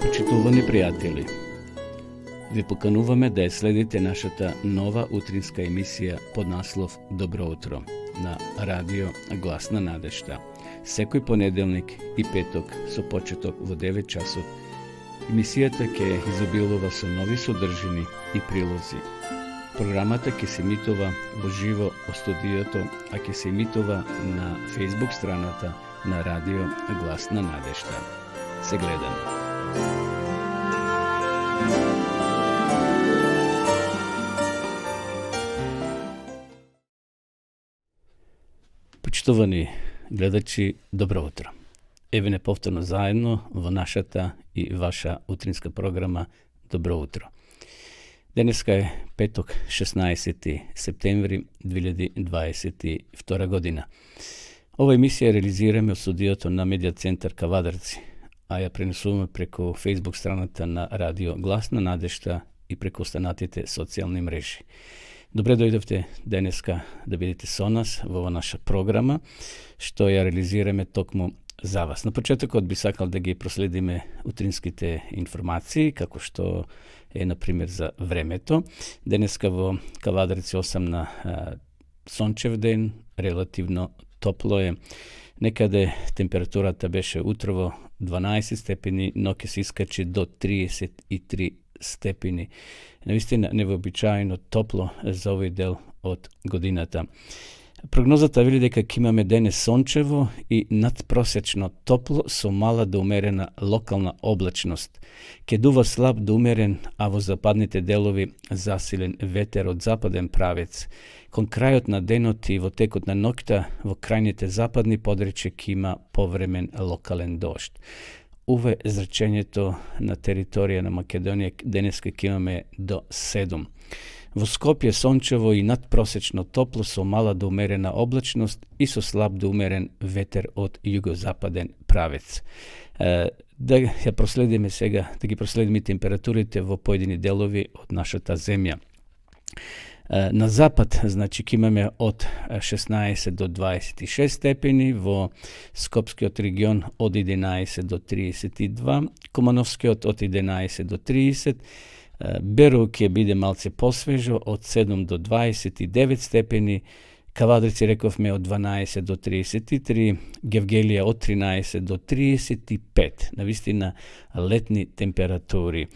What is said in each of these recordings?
Почитувани пријатели, ви покануваме да ја следите нашата нова утринска емисија под наслов Добро утро на радио Глас на надежта. Секој понеделник и петок со почеток во 9 часот. Емисијата ќе изобилува со нови содржини и прилози. Програмата ќе се емитува во живо од студиото, а ќе се емитува на Facebook страната на радио Глас на надежта. Се гледаме. Почитувани гледачи, добро утро. Еве неповторно заедно во нашата и ваша утринска програма Добро утро. Денеска е петок, 16 септември 2022 година. Ова емисија реализираме од студиото на Медиа центар Кавадарци, а ја пренесуваме преку Facebook страната на радио Глас на надежта и преку останатите социјални мрежи. Добре дојдовте денеска да бидете со нас во наша програма, што ја реализираме токму за вас. На почетокот би сакал да ги проследиме утринските информации, како што е, например, за времето. Денеска во Кавадарци 8 на сончев ден, релативно топло е. Некаде температурата беше утрово 12 степени, но ќе се искачи до 33 степени. Навистина невообичаено топло за овој дел од годината. Прогнозата вели дека ќе имаме денес сончево и надпросечно топло со мала до умерена локална облачност. Ќе дува слаб до умерен, а во западните делови засилен ветер од западен правец. Кон крајот на денот и во текот на ноќта во крајните западни подречја ќе има повремен локален дожд. Уве зрачењето на територија на Македонија денеска ќе имаме до 7. Во Скопје сончево и надпросечно топло со мала до умерена облачност и со слаб до умерен ветер од југозападен правец. Да ја проследиме сега, да ги проследиме температурите во поедини делови од нашата земја. На запад, значи, ќе имаме од 16 до 26 степени, во Скопскиот регион од 11 до 32, Кумановскиот од 11 до 30, Беру ќе биде малце посвежо од 7 до 29 степени, Кавадарци рековме од 12 до 33, Гевгелија од 13 до 35, навистина летни температури.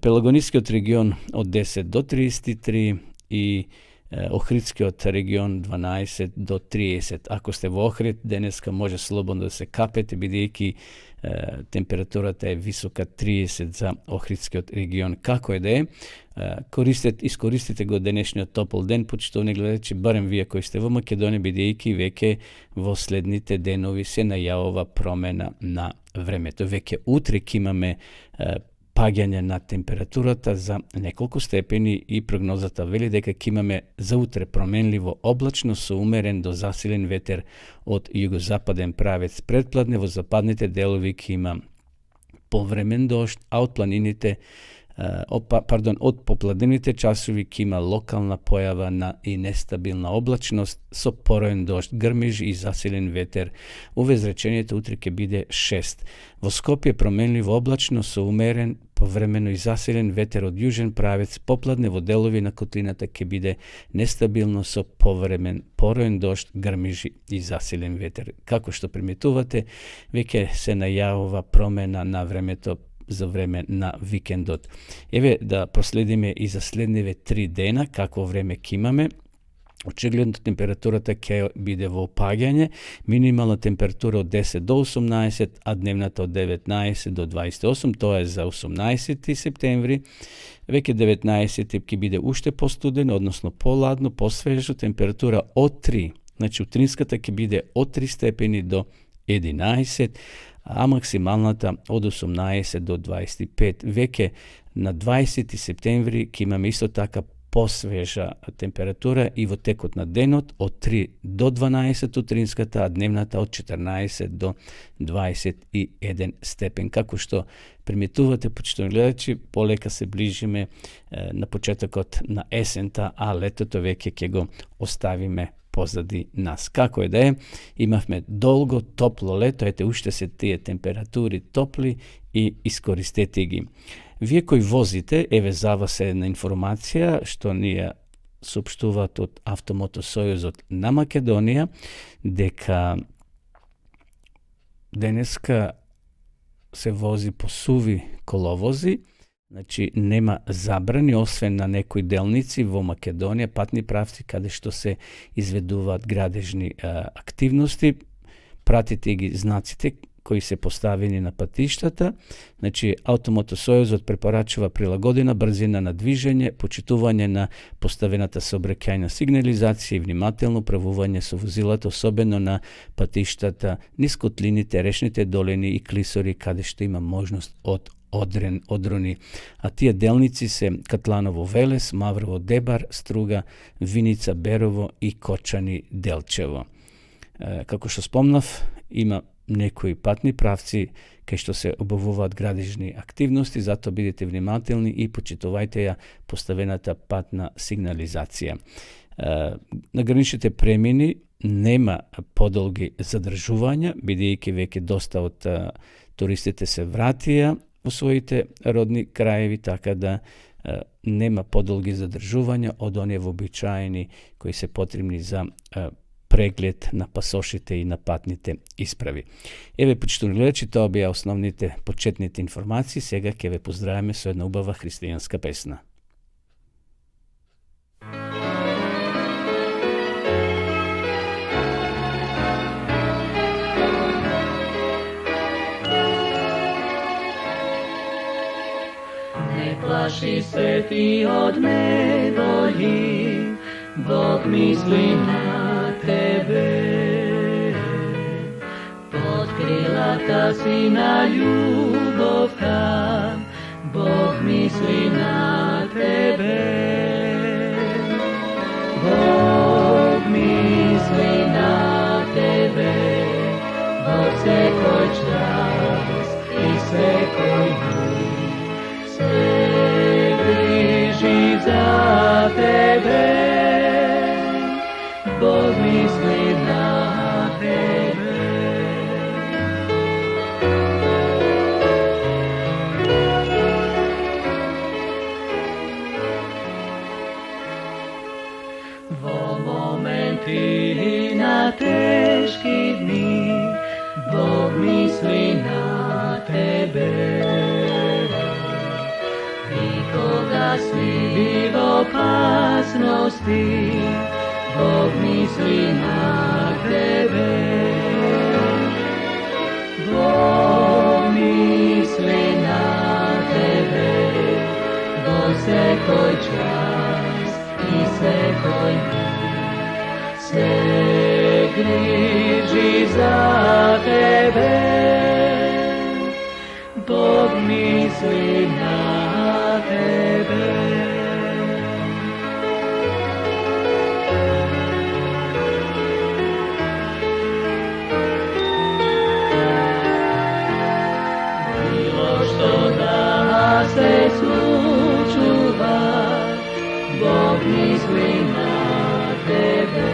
Пелагонискиот регион од 10 до 33 и Охридскиот регион 12 до 30. Ако сте во Охрид, денеска може слободно да се капете, бидејќи температурата е висока 30 за Охридскиот регион. Како е да е, искористите го денешниот топол ден, почитувани гледачи, барем вие кои сте во Македонија, бидејќи веќе во следните денови се најавува промена на времето. Веќе утре ќе имаме паѓање на температурата за неколку степени и прогнозата вели дека ќе имаме за утре променливо облачно со умерен до засилен ветер од југозападен правец. Предпладне во западните делови ќе има повремен дожд, а од планините од попладневните часови ќе има локална појава на и нестабилна облачност со пороен дожд, грмеж и засилен ветер. Уве зрачењето утре ќе биде 6. Во Скопје променливо облачно со умерен, повремено и засилен ветер од јужен правец, попладне во делови на котлината ќе биде нестабилно со повремен пороен дожд, грмежи и засилен ветер. Како што приметувате, веќе се најавува промена на времето за време на викендот. Еве да проследиме и за следниве 3 дена какво време ќе имаме. Очигледно температурата ќе биде во опаѓање, минимална температура од 10 до 18, а дневната од 19 до 28, тоа е за 18 септември. Веќе 19 ќе биде уште постуден, односно поладно, посвежо, температура од 3. Значи утринската ќе биде од 3 степени до 11, а максималната од 18 до 25. Веќе на 20 септември ќе имаме исто така посвежа температура и во текот на денот од 3 до 12 утринската, а дневната од 14 до 21 степен. Како што приметувате, почитувани гледачи, полека се ближиме на почетокот на есента, а летото веќе ќе го оставиме позади нас. Како е да е, имавме долго, топло лето, ете уште се тие температури топли и искористете ги. Вие кои возите, еве за вас една информација што ние соопштуваат од Автомотосојузот на Македонија, дека денеска се вози по суви коловози, значи нема забрани, освен на некои делници во Македонија, патни правци каде што се изведуваат градежни активности, пратите ги знаците кои се поставени на патиштата. Значи, Автомотосојузот препорачува прилагодена брзина на движење, почитување на поставената сообраќајна сигнализација и внимателно правување со возилата, особено на патиштата низ котлините, речните долини и клисори, каде што има можност од одрони. А тие делници се Катланово Велес, Маврово Дебар, Струга, Виница Берово и Кочани Делчево. Како што спомнав, има некои патни правци кај што се обавуваат градежни активности, затоа бидете внимателни и почитувајте ја поставената патна сигнализација. На граничните премини нема подолги задржувања, бидејќи веќе доста од туристите се вратија во своите родни краеви, така да нема подолги задржувања од оние вообичаени кои се потребни за преглед на пасошите и на патните исправи. Еве, почитувани гледачи, тоа беа основните почетните информации. Сега ќе ве поздравиме со една убава христијанска песна. Не плаши се ти од недолји, Бог мисли на тебе. Под крилата си на љубовта, Бог мисли на тебе. Бог мисли на тебе во секој час и секој миг. Се грижи за тебе. Бог мисли на тебе. Во моменти на тешки дни, Бог мисли на тебе. И кога си во опасности, Бог мисли на тебе. Бог мисли на тебе во секој час и секој миг. Се грижи за тебе. Бог мисли на тебе. Се случува, Бог мисли на тебе.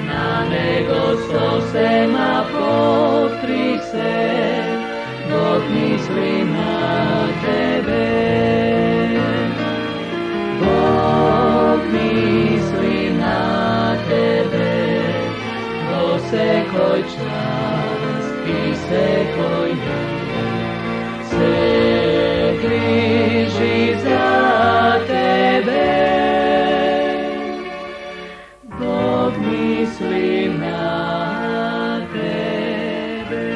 На него сосема потри се, Бог мисли на тебе. Бог мисли на тебе во секој час и секој миг. Се грижи за тебе. Бог мисли на тебе.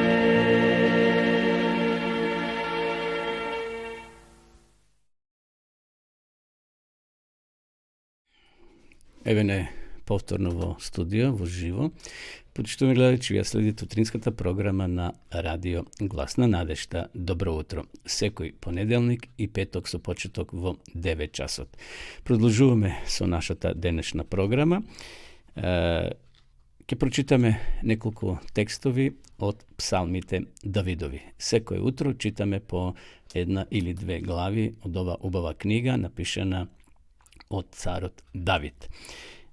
Еве не повторно во студио, во живо. Почитувани гледачи, вие следите утринската програма на Радио Глас на надежта. Добро утро. Секој понеделник и петок со почеток во 9 часот. Продолжуваме со нашата денешна програма. Ќе прочитаме неколку текстови од псалмите Давидови. Секој утро читаме по една или две глави од ова убава книга, напишана од царот Давид.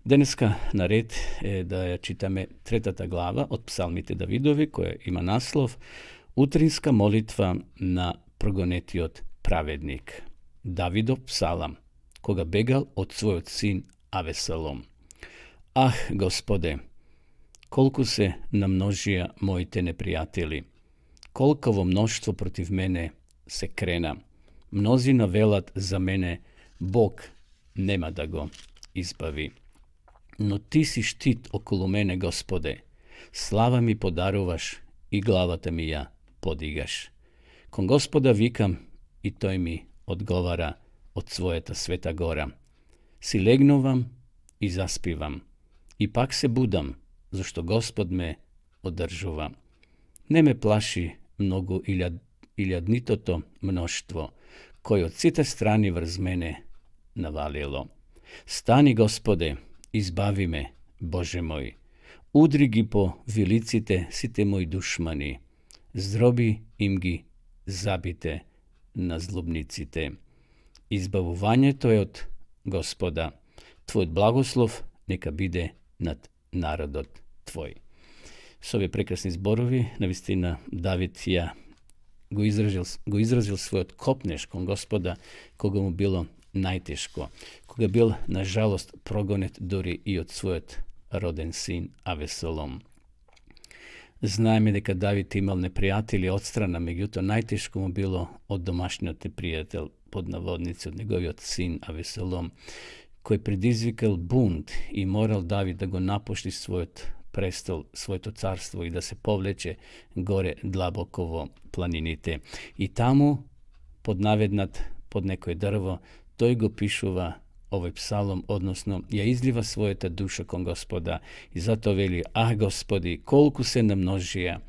Денеска на ред е да ја читаме третата глава од Псалмите Давидови, која има наслов Утринска молитва на прогонетиот праведник. Давидов псалам, кога бегал од својот син Авесалом. Ах, Господе, колку се намножија моите непријатели, колково мноштво против мене се крена. Мнозина велат за мене, Бог нема да го избави. Но ти си штит околу мене, Господе. Слава ми подаруваш и главата ми ја подигаш. Кон Господа викам и тој ми одговара од својата света гора. Си легнувам и заспивам. И пак се будам, зашто Господ ме одржува. Не ме плаши многу илјаднитото мноштво, кој од сите страни врз мене навалило. Стани, Господе, избави ме, Боже мој. Удри ги по вилиците сите мои душмани. Здроби им ги забите на злобниците. Избавувањето е од Господа. Твојот благослов нека биде над народот Твој. Со овие прекрасни зборови, навистина Давид ја го изразил својот копнеш кон Господа, кога му било најтешко, кога бил, на жалост, прогонет дури и од својот роден син Авесалом. Знаеме дека Давид имал непријатели од страна, меѓутоа најтешко му било од домашниот непријател, под наводници, од неговиот син Авесалом, кој предизвикал бунт и морал Давид да го напушти својот престол, своето царство и да се повлече горе длабоко во планините. И таму, поднаведнат под некој дрво, тој го пишува овој псалом, односно ја излива својата душа кон Господа и затоа вели: Ах, Господи, колку се намножија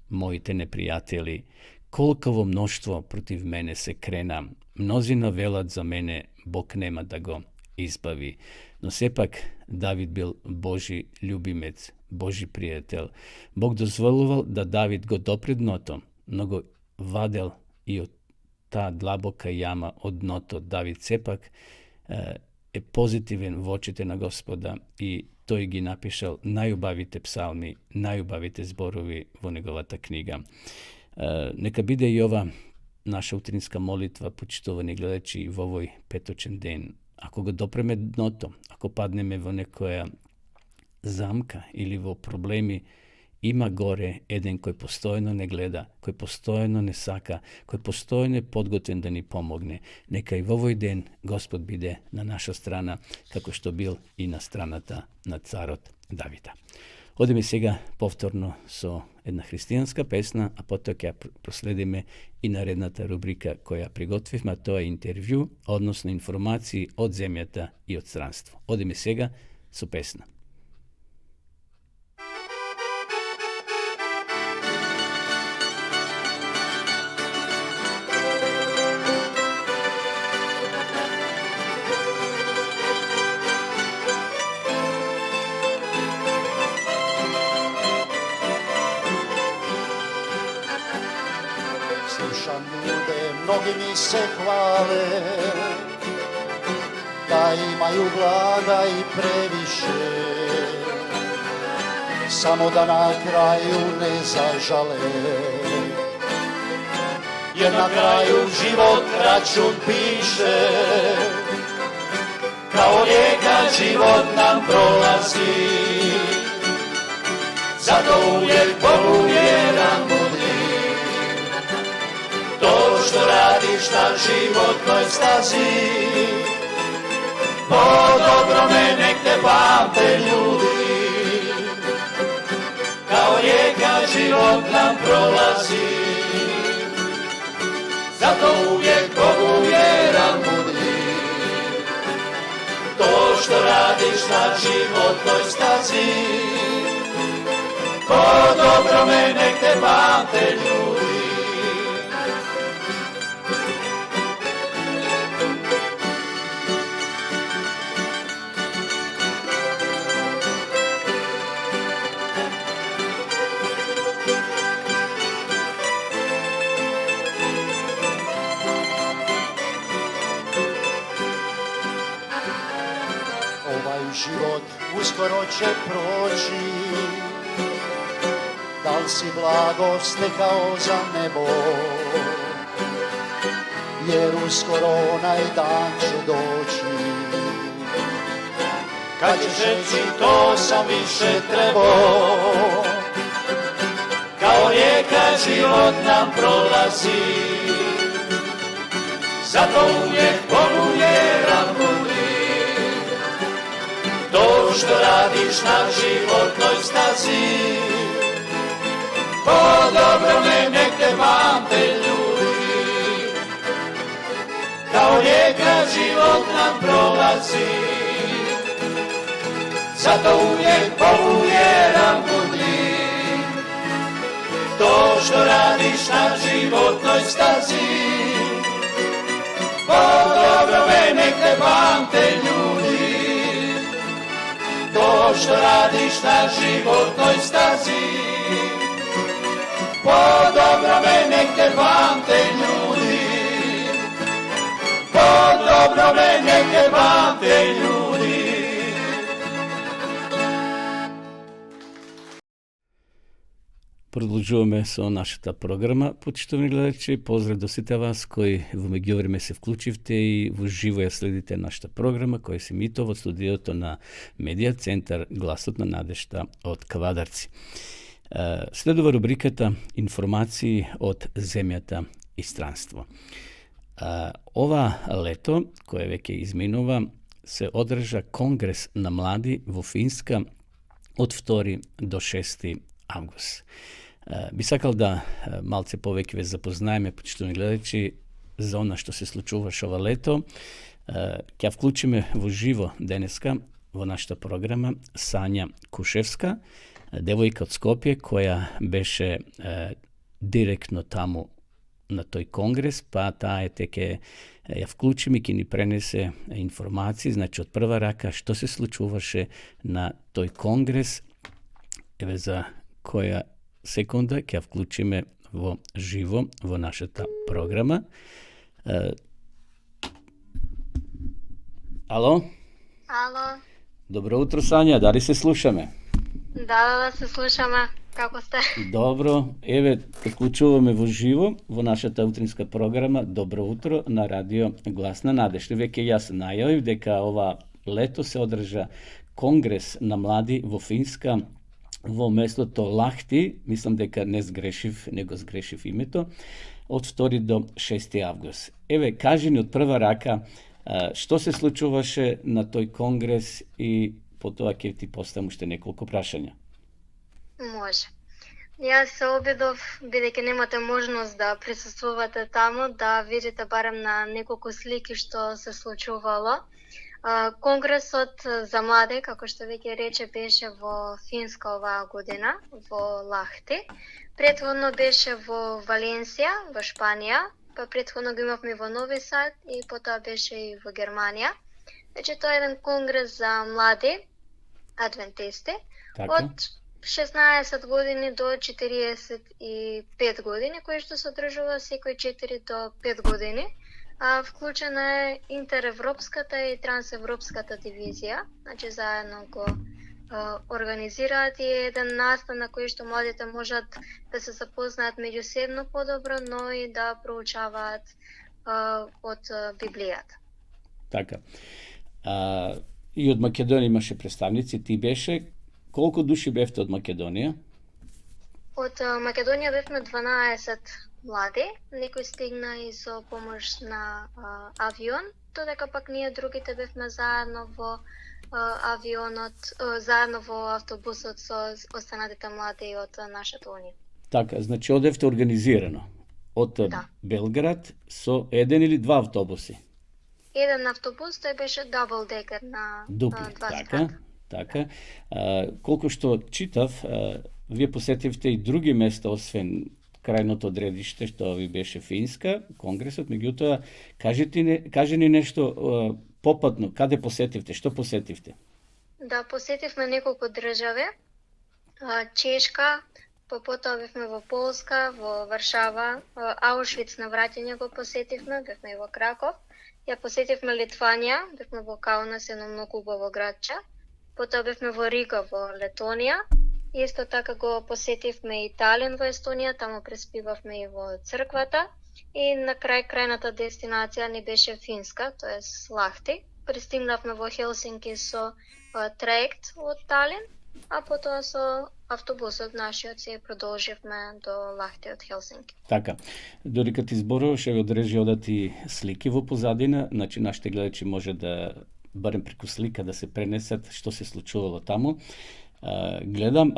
моите непријатели, колково мноштво против мене се крена. Мнозина велат за мене, Бог нема да го избави. Но сепак Давид бил Божи љубимец, Божи пријател. Бог дозволувал да Давид го допре дното, но го вадел и од таа длабока јама од дното. Давид сепак е позитивен во очите на Господа и тој ги напишал најубавите псалми, најубавите зборови во неговата книга. Нека биде и ова наша утринска молитва, почитувани гледачи, во овој петочен ден. Ако го допреме дното, ако паднеме во некоја замка или во проблеми, има горе еден кој постојано не гледа, кој постојано не сака, кој постојано е подготвен да ни помогне. Нека и во овој ден Господ биде на наша страна, како што бил и на страната на царот Давида. Одиме сега повторно со една христијанска песна, а потоа ќе проследиме и наредната рубрика која приготвивме, а тоа е интервју, односно информации од земјата и од странство. Одиме сега со песна. Slušam ljude, mnogi mi se hvale, da imaju blaga i previše, samo da na kraju ne zažale. Jer na kraju život račun piše, kao rijeka život nam prolazi, zato uvijek Bogu vjeran budi. To što radiš na životnoj stazi, po dobrome nek te pamte ljudi. Kao rijeka život nam prolazi, zato uvijek Bogu vjeran budi. To što radiš na životnoj stazi, po dobrome nek te pamte ljudi. Život uskoro će proći. Da li si blago stekao za nebo, jer uskoro onaj dan će doći. Kad ćeš reći to sam više trebao, kao rijeka život nam prolazi. Zato uvijek Bogu vjeran budi, to što radiš na životnoj stazi. Po dobrome nek te pamte ljudi, kao rijeka život nam prolazi. Zato uvijek Bogu vjeran budi, to što radiš na životnoj stazi. Po dobrome nek te pamte ljudi, to što radiš na životnoj stazi. Po dobrome nek te pamte ljudi, po dobrome nek te pamte ljudi. Продолжуваме со нашата програма, почитувани гледачи. Поздрав до сите вас кои во меѓувреме се вклучивте и во живо ја следите нашата програма, која се емитува од студиото на Медиа центар Гласот на надежта од Квадарци. Следува рубриката Информации од земјата и странство. Ова лето, кое веќе изминува, се одржа Конгрес на млади во Финска од 2 до 6 август. Би сакал да малце повеќе ве запознаеме, почитувани гледачи, за она што се случуваше ова лето. Ќе вклучиме во живо денеска во нашата програма Сања Кушевска, девојка од Скопје, која беше директно таму на тој конгрес, па таа ќе ја вклучиме и ќе ни пренесе информации, значи од прва рака што се случуваше на тој конгрес. Еве за која секунда ќе ја вклучиме во живо во нашата програма. Ало? Ало. Добро утро, Сања, дали се слушаме? Да, се слушаме. Како сте? Добро, еве, те вклучуваме во живо во нашата утринска програма Добро утро на радио Глас на надежда. Веќе јас најавив дека ова лето се одржа Конгрес на млади во Финска во местото Лахти, мислам дека не го сгрешив името, од 2 до 6 август. Еве, кажи ни од прва рака што се случуваше на тој конгрес и потоа ќе ти поставам уште неколку прашања. Може. Јас се обидов, бидејќи немате можност да присуствувате таму, да видите барем на неколку слики што се случувало. Конгресот за млади, како што веќе рече, беше во Финска оваа година, во Лахти. Претходно беше во Валенсија, во Шпанија, па претходно го имавме во Нови Сад и потоа беше и во Германија. Значи тоа е еден конгрес за млади адвентисти од 16 години до 45 години, кој што се одржува секој 4 до 5 години. Вклучена е интеревропската и трансевропската дивизија, значи заедно го организираат и еден настан на кој што младите можат да се запознаат меѓусебно подобро, но и да проучаваат од Библијата. Така. И од Македонија имаше представници, ти беше. Колку души бевте од Македонија? Од Македонија бевме 12 млади, некој стигна и со помош на авион, додека пак ние другите бевме заедно во авионот, заедно во автобусот со останатите млади од нашата унија. Така, значи одевте организирано од Белград со еден или два автобуси? Еден автобус, тој беше дабл декер на два спрата. Така. Колку што читав, вие посетивте и други места, освен крајното одредиште, што ви беше Финска, конгресот, меѓутоа, кажи ни нешто попатно, каде посетивте, што посетивте? Да, посетивме неколку држави, Чешка, потоа бевме во Полска, во Варшава, Аушвиц на враќање го посетивме, бевме и во Краков, ја посетивме Литванија, бевме во Каунас, едно многу убаво градче, потоа бевме во Рига во Летонија. Исто така го посетивме и Талин во Естонија, таму преспивавме и во црквата. И на крајната дестинација ни беше Финска, тоест Лахти. Пристигнавме во Хелсинки со траект од Талин, а потоа со автобусот нашиот се продолживме до Лахти од Хелсинки. Така, додека ти зборуваш, еве одрежи одати слики во позадина, значи нашите гледачи може да, барем преку слика, да се пренесат што се случувало таму. Гледам,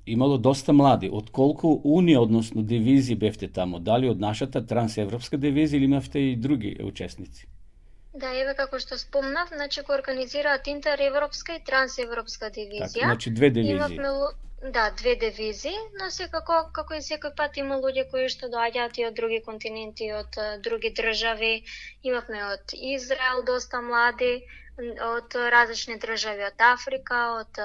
имало доста млади. Од колку унија, односно дивизии бевте таму? Дали од нашата трансевропска дивизија или имавте и други учесници? Да, еве како што спомнав, значи го организираат интеревропска и трансевропска дивизија. Така, значи две дивизии. Имавме две дивизии, но секако како и секој пат има луѓе кои што доаѓаат и од други континенти, од други држави. Имавме од Израел доста млади, од различни држави, од Африка, од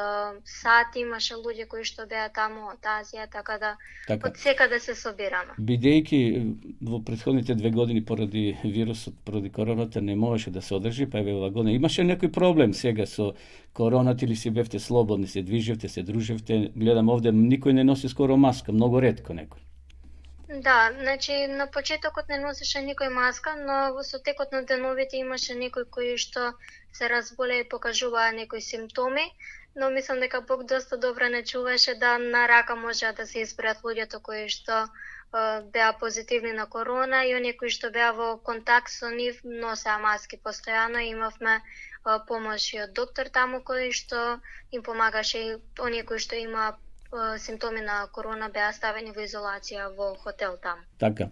САД имаше луѓе кои што беа таму, од Азија, така да од секаде се собираме. Бидејќи во претходните 2 години поради вирусот, поради короната не можеше да се одржи, па еве ова година имаше некој проблем сега со короната или си бевте слободни, се движевте, се дружевте? Гледам овде никој не носи скоро маска, многу ретко некој. Да, значи на почетокот не носеше никој маска, но со текот на деновите имаше некој кои што се разболеа и покажуваа некои симптоми, но мислам дека Бог доста добро не чуваше да на рака можеа да се избројат луѓето кои што беа позитивни на корона и оние кои што беа во контакт со нив носеа маски постојано. Имавме помош и од доктор таму кој што им помагаше, и оние кои што имаа симптоми на корона беа ставени во изолација во хотел таму. Така.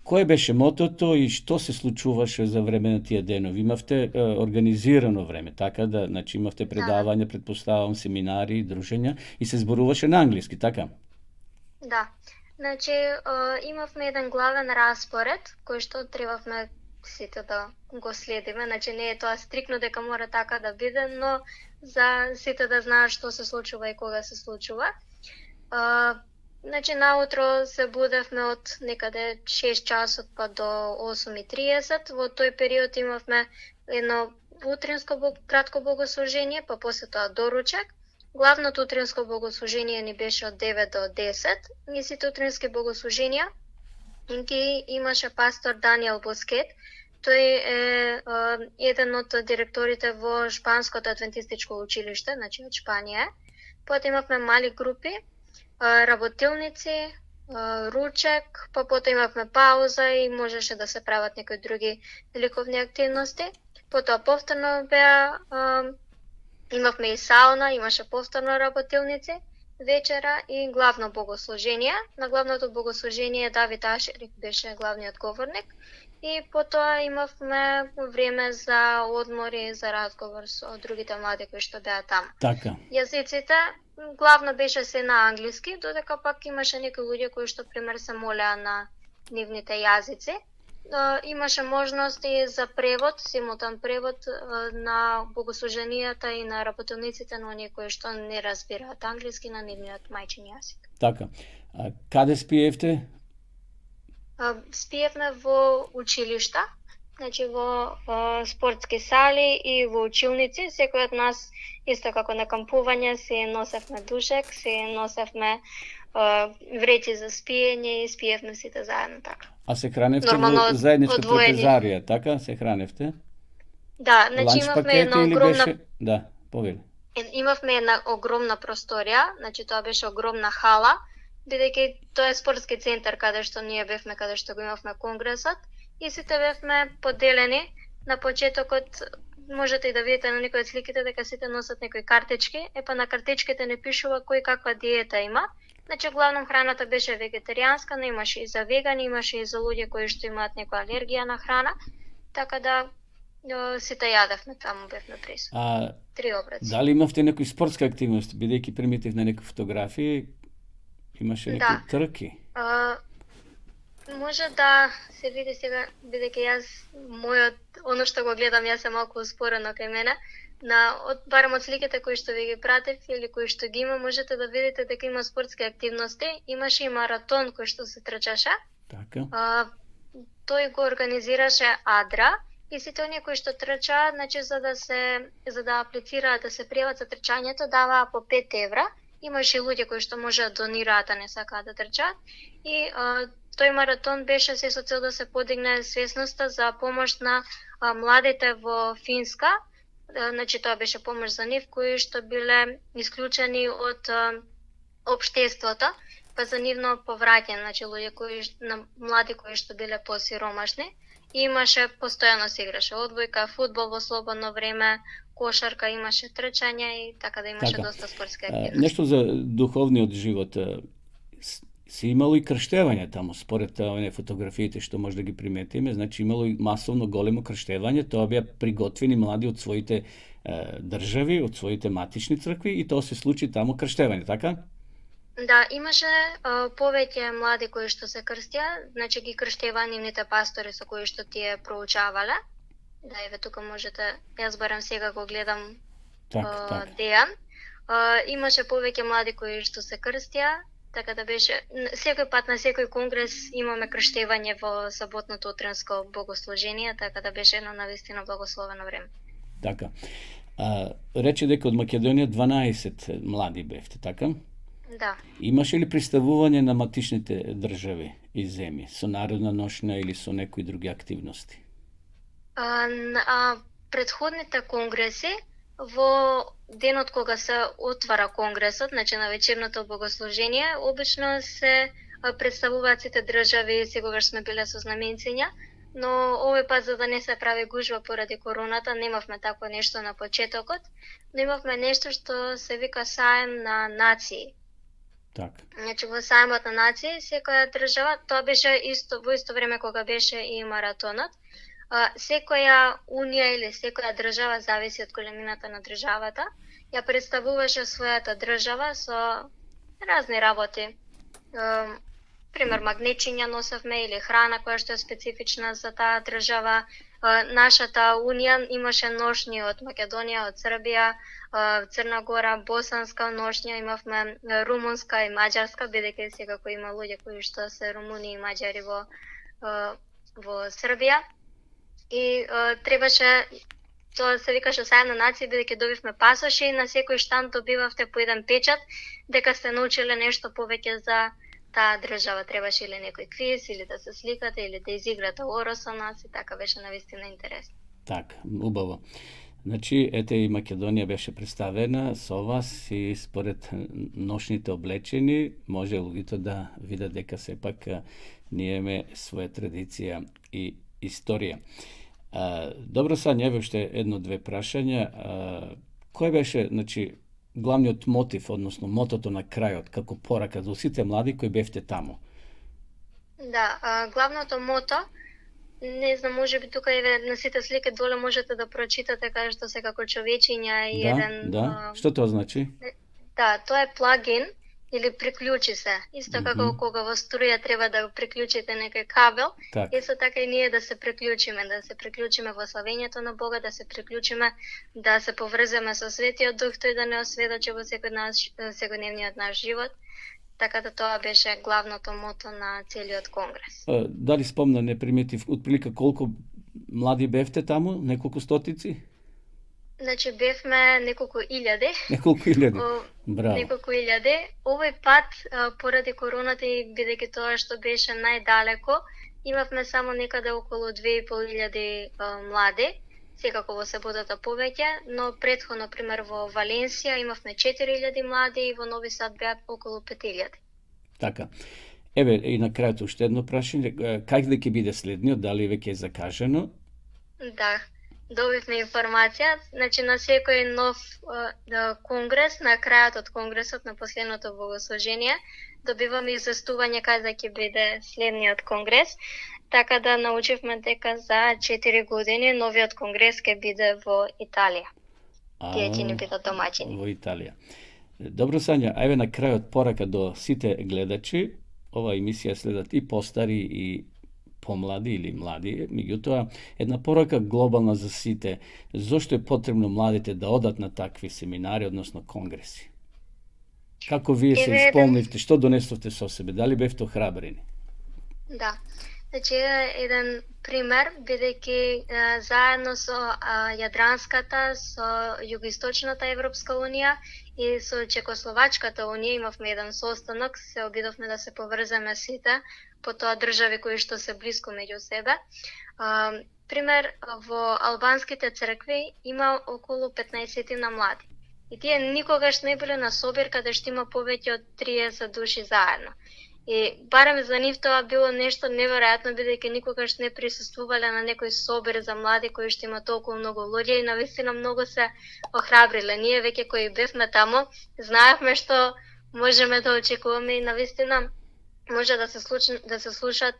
Кое беше мотото и што се случуваше за време на тие денови? Имавте организирано време, така да, значи имавте предавања, предпоставам, семинари, дружења и се зборуваше на англиски, така? Да. Значи имавме еден главен распоред кој што требавме сите да го следиме. Значи не е тоа стрикно дека мора така да биде, но за сите да знаат што се случува и кога се случува. Значи наутро се будевме од некаде 6 часот па до 8:30. Во тој период имавме едно утринско кратко богослужение, па после тоа доручек. Главното утринско богослужение ни беше од 9 до 10. И сите утрински богослуженија ги имаше пастор Даниел Боскет. Тој е еден од директорите во Шпанското адвентистичко училиште, значи од Шпанија. Потоа имавме мали групи, работилници, ручек, па потоа имавме пауза и можеше да се прават некои други ликовни активности. Потоа повторно имавме и сауна, имаше повторно работилници, вечера и главно богослужение. На главното богослужение Давид Ашерик беше главниот говорник. И потоа имавме време за одмори, за разговор со другите млади кои што беа таму. Така. Јазиците главно беше се на англиски, додека пак имаше некои луѓе кои што пример се молеа на нивните јазици. Имаше можност и за превод, симултан превод на богослуженијата и на работилниците на оние кои што не разбираат англиски на нивниот мајчин јазик. Така. Каде спиевте? Спиевме во училишта, значи во спортски сали и во училници. Секој од нас, исто како на кампување, се носевме душек, се носевме вреќи за спиење и спиевме сите заедно така. А се храневте во заедничка трапезарија, така? Се храневте? Да, значи имавме една огромна... Беше... Да, повели. Имавме една огромна просторија, значи тоа беше огромна хала, бидејќи тоа е спортски центар каде што ние бевме, каде што го имавме конгресот, и сите бевме поделени. На почетокот можете и да видите на некои од сликите дека сите носат некои картички, па на картичките не пишува кој каква диета има. Значи главном храната беше вегетаријанска, но имаше и за вегани, имаше и за луѓе кои што имаат некоја алергија на храна, така да сите јадевме таму, бевме присутни. 3 обраци. Дали имавте некои спортска активност, бидејќи примитив на некои фотографии? Имаше некои трки? Може да се види сега, бидејќи јас, оно што го гледам, јас е малку успорено кај мене, барем од сликите кои што ви ги пратив или кои што ги има, можете да видите дека има спортски активности. Имаше и маратон кој што се трчаше. Така. Тој го организираше Адра и сите оние кои што трчаат, значи за да аплицираат да се пријават за трчањето, даваа по 5 евра. Имаше и луѓе кои што можеат да донираат, а не сакаат да трчаат. И тој маратон беше се со цел да се подигне свесноста за помош на младите во Финска. Значи тоа беше помош за нив кои што биле исклучени од општеството, па за нивно повраќање, значи млади кои што биле посиромашни. И имаше постојано се играше одбојка, фудбал во слободно време, кошарка, имаше трчање и така да имаше доста спортски активности. Нешто за духовниот живот. Се имало и крштевање таму, според овие фотографиите што може да ги приметиме, значи имало и масовно големо крштевање, тоа беа приготвени млади од своите држави, од своите матични цркви и тоа се случи таму крштевање, така? Да, имаше повеќе млади кои што се крстија, значи ги крштева нивните пастори со кои што тие проучавале. Да, еве тука можете, јас барам сега го гледам Дејан. Имаше повеќе млади кои што се крстија, така да беше секој пат на секој конгрес имаме крштевање во саботното утренско богослужение, така да беше едно навистина благословено време. Така. Рече дека од Македонија 12 млади бевте, така? Да. Имаше ли представување на матичните држави и земји со народна ношња или со некои други активности? Предходните конгреси, во денот кога се отвара конгресот, значи на вечерното богослужение, обично се представуваат сите држави, секогаш сме биле со знаменциња, но овој пат за да не се прави гужва поради короната, немавме такво нешто на почетокот, но имавме нешто што се вика саем на нации. Так. Значи во саемот на нации секоја држава, тоа беше во исто време кога беше и маратонот. Секоја унија или секоја држава, зависи од големината на државата, ја представуваше својата држава со разни работи. Пример, магнечиња носевме или храна која што е специфична за таа држава. Нашата унија имаше ношњи од Македонија, од Србија, Црна Гора, босанска ношња, имавме румунска и маđарска, бидејќи секако има луѓе кои што се румуни и маđари во Србија. И требаше, тоа се викаше саем на нации, бидејќи добивме пасоши и на секој штанд добивавте по еден печат дека сте научиле нешто повеќе за таа држава. Требаше или некој квиз, или да се сликате, или да изиграте оро со нас и така беше навистина интересно. Так, убаво. Значи, ете и Македонија беше представена со вас и според ношните облечени, може луѓето да видат дека сепак ние имаме своја традиција и историја. Добро, Сања, еве уште едно-две прашања. Кој беше, значи, главниот мотив, односно мотото на крајот, како порака за сите млади кои бевте таму? Да, главното мото, не знам, може би тука еве на сите слики доле можете да прочитате каде што се како човечиња и еден... Да, што тоа значи? Да, тоа е плагин или приклучи се. Исто како кога во струја треба да го приклучите некој кабел, исто така и ние да се приклучиме во славењето на Бога, да се приклучиме, да се поврземе со Светиот Дух, тој да не осведочи во секојдневниот наш живот. Така да тоа беше главното мото на целиот конгрес. Дали спомна, не приметив, отприлика колку млади бевте таму? Неколку стотици? Значи бевме неколку илјади. Неколку илјади. Браво. Неколку илјади. Овој пат, поради короната и бидејќи тоа што беше најдалеко, имавме само некаде околу 2500 млади. Секако во саботата повеќе, но претходно, пример, во Валенсија имавме 4000 млади и во Нови Сад беа околу 5000. Така. Еве, и на крајот уште едно прашање, как да ќе биде следниот, дали веќе е закажано? Да, добивме информација, значи на секој нов конгрес, на крајот од конгресот, на последното богослужение, добиваме известување каде ќе биде следниот конгрес. Така да научивме дека за 4 години новиот конгрес ќе биде во Италија. Тие ќе ни бидат домаќини. Во Италија. Добро, Сања, ајде на крајот порака до сите гледачи. Ова емисија следат и постари и помлади или млади. Меѓутоа, една порака глобална за сите. Зошто е потребно младите да одат на такви семинари, односно конгреси? Како вие се исполнивте? Што донесовте со себе? Дали бевте охрабрени? Да. Значи, еден пример, бидејќи заедно со Јадранската, со Југоисточната Европска унија и со Чекословачката унија имавме еден состанок, се обидовме да се поврземе сите, потоа држави кои што се блиску меѓу себе. Пример, во албанските цркви има околу 15 на млади. И тие никогаш не биле на собир каде што има повеќе од 30 души заедно. И барем за нив тоа било нешто неверојатно, бидејќи никогаш не присуствувале на некој собир за млади кои што има толку многу луѓе и навистина многу се охрабриле. Ние веќе кои бевме тамо, знаевме што можеме да очекуваме и навистина може да се слушат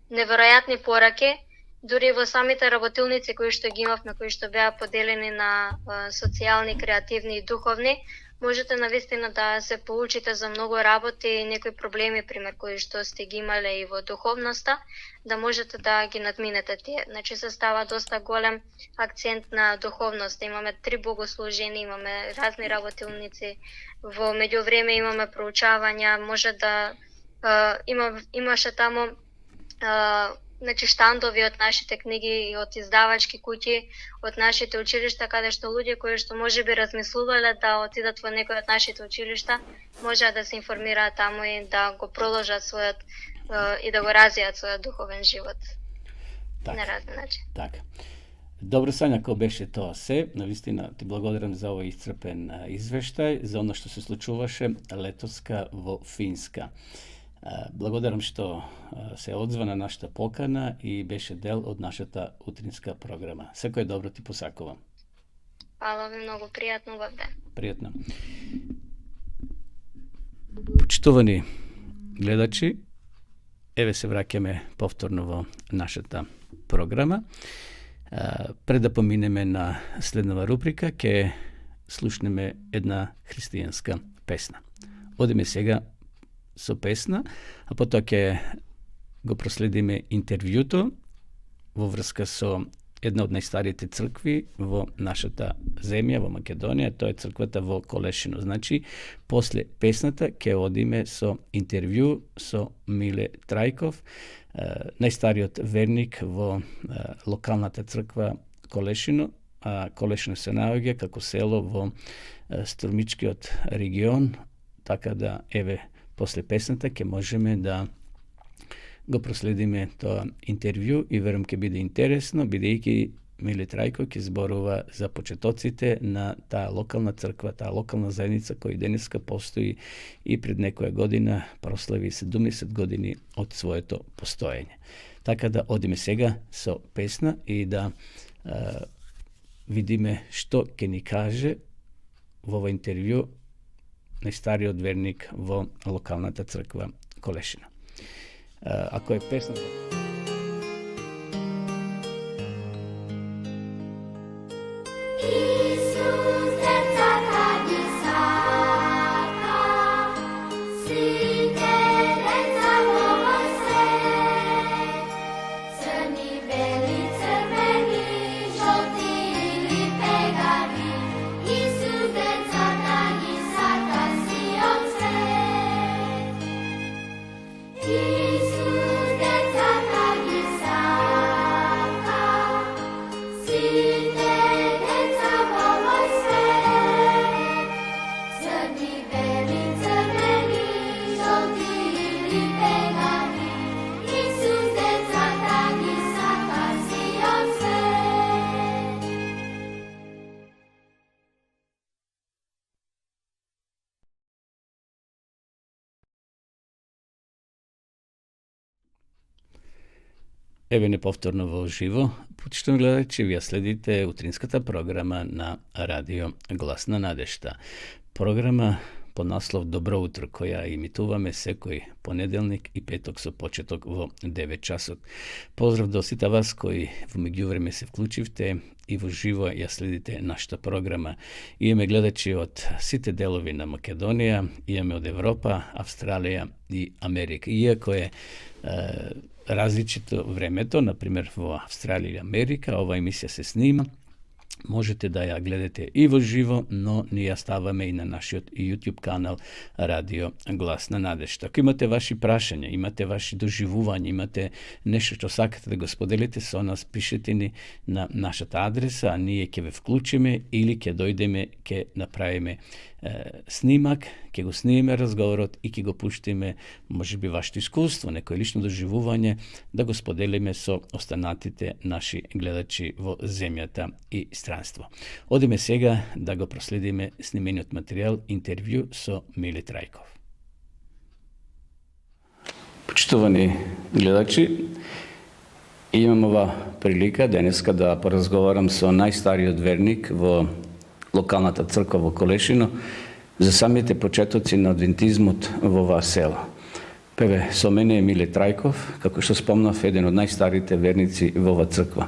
неверојатни пораки, дури во самите работилници кои што ги имавме, кои што беа поделени на социјални, креативни и духовни, можете навистина да се поучите за многу работи и некои проблеми, пример, кои што сте ги имале и во духовноста, да можете да ги надминете тие. Значи се става доста голем акцент на духовност. Имаме 3 богослужени, имаме разни работилници, во меѓувреме имаме проучавања, може да имаше тамо значи штандови од нашите книги и од издавачки куќи, од нашите училишта, каде што луѓе кои што можеби размислувале да отидат во некој од нашите училишта, можеа да се информираат таму и да го продолжат својот и да го развијат својот духовен живот. На разен начин. Така. Добро, Сања, ко беше тоа се. Навистина ти благодарам за овој исцрпен извештај, за оно што се случуваше летоска во Финска. Благодарам што се одзва на нашата покана и беше дел од нашата утринска програма. Секој добро ти посакувам. Фала ви многу, пријатно убав ден. Пријатно. Почитувани гледачи, еве се враќаме повторно во нашата програма. Пред да поминеме на следнава рубрика, ќе слушнеме една христијанска песна. Одиме сега со песна, а потоа ќе го проследиме интервјуто во врска со една од најстарите цркви во нашата земја, во Македонија, тоа е црквата во Колешино. Значи, после песната ќе одиме со интервју со Миле Трајков, најстариот верник во локалната црква Колешино. Колешино се наоѓа како село во Струмичкиот регион, така да еве после песната ќе можеме да го проследиме тоа интервју и верувам ќе биде интересно, бидејќи Миле Трајков ќе зборува за почетоците на таа локална црква, таа локална заедница која денеска постои и пред некоја година прослави 70 години од своето постоење. Така да одиме сега со песна и да видиме што ќе ни каже во овој интервју најстариот верник во локалната црква Колешина. Ако е песна... Еве неповторно во живо, почитувани гледачи, вие следите утринската програма на Радио Глас на надежта. Програма под наслов Добро утро, која имитуваме секој понеделник и петок со почеток во 9 часот. Поздрав до сите вас кои во меѓувреме се вклучивте и во живо ја следите нашата програма. Имаме гледачи од сите делови на Македонија, имаме од Европа, Австралија и Америка. Иако е различито времето, например во Австралија и Америка, ова емисија се снима Можете да ја гледате и во живо, но ни ја ставаме и на нашиот YouTube канал Радио Глас на надежда. Ако имате ваши прашања, имате ваши доживувања, имате нешто што сакате да го споделите со нас, пишете ни на нашата адреса, а ние ќе ве вклучиме или ќе дојдеме, ќе направиме снимак, ќе го снимиме разговорот и ќе го пуштиме, можеби вашето искуство, некој лично доживување, да го споделиме со останатите наши гледачи во земјата и странство. Одиме сега да го проследиме снимениот материјал, интервју со Мили Трајков. Почитувани гледачи, имам ова прилика денеска да поразговарам со најстариот верник во локалната црква во Колешино за самите почетоци на адвентизмот во оваа село. Певе, со мене е Миле Трајков, како што спомнав, еден од најстарите верници во оваа црква.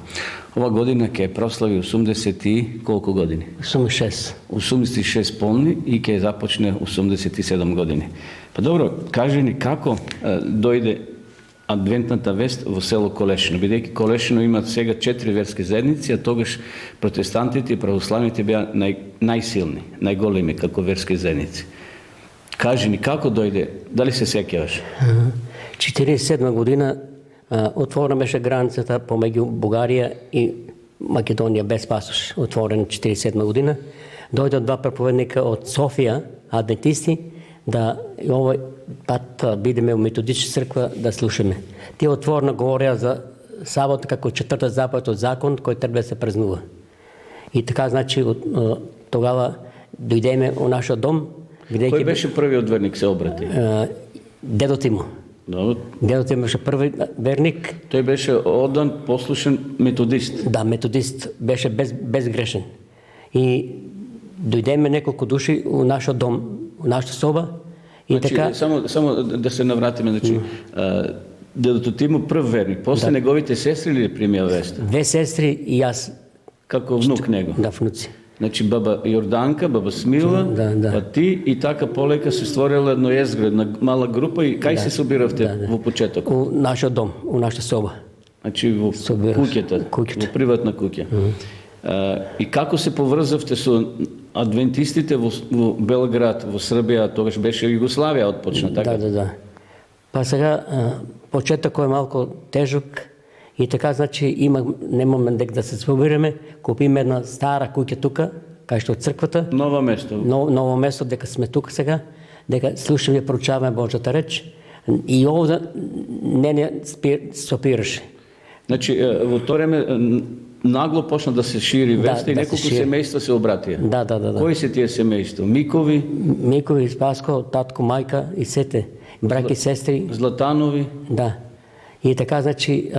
Ова година ќе прослави 80 и колку години? 86. 86 полни и ќе започне 87 години. Па добро, кажи ни како дојде адвентната вест во село Колешино, бидејќи Колешино има сега 4 верски заедници, а тогаш протестантите и православните беа најсилни, најголеми како верски заедници. Кажи ни како дојде, дали се сеќаваш? 47 година отворена беше границата помеѓу Бугарија и Македонија без пасош. Отворена 47 година. Дојдоа два проповедника од Софија, адвентисти, да и овој пат бидеме у методична црква да слушаме. Тие отворено говореа за сабот како четврта заповед од закон кој треба да се празнува. И така, значи, тогава дојдеме у нашиот дом. Кој беше првиот верник се обрати? Дедо Тимо. Дедо Тимо беше први верник. Тој беше одан, послушен методист. Да, методист. Беше безгрешен. И дојдеме неколку души у нашиот дом, у нашата соба. И значи, така... само да се навратиме, значи, дедото Тимо прв верник, после неговите сестри или примија веста? Две сестри и јас. Како внук него? Да, внуци. Значи баба Јорданка, баба Смила, па ти и така полека се створила едно езгро, една мала група и кај се собиравте во почеток? У нашиот дом, у нашата соба. Значи во куќата, во приватна куќа. И како се поврзавте со адвентистите во Белград, во Србија, тогаш беше Југославија отпочна, така? Да. Па сега почетокот е малку тежок. И така, значи, немаме дека да се собираме, купиме една стара куќа тука, кај што црквата. Ново место. Ново место, дека сме тука сега, дека слушаме и проучаваме Божјата реч. И овде не стопираше. Значи, во тоа време нагло почна да се шири веста и неколку семејства се обратија. Да. Кои се тие семејства? Микови? Микови, Спаско, татко, мајка и сете. Браки, сестри. Златанови? Да. И така, значи,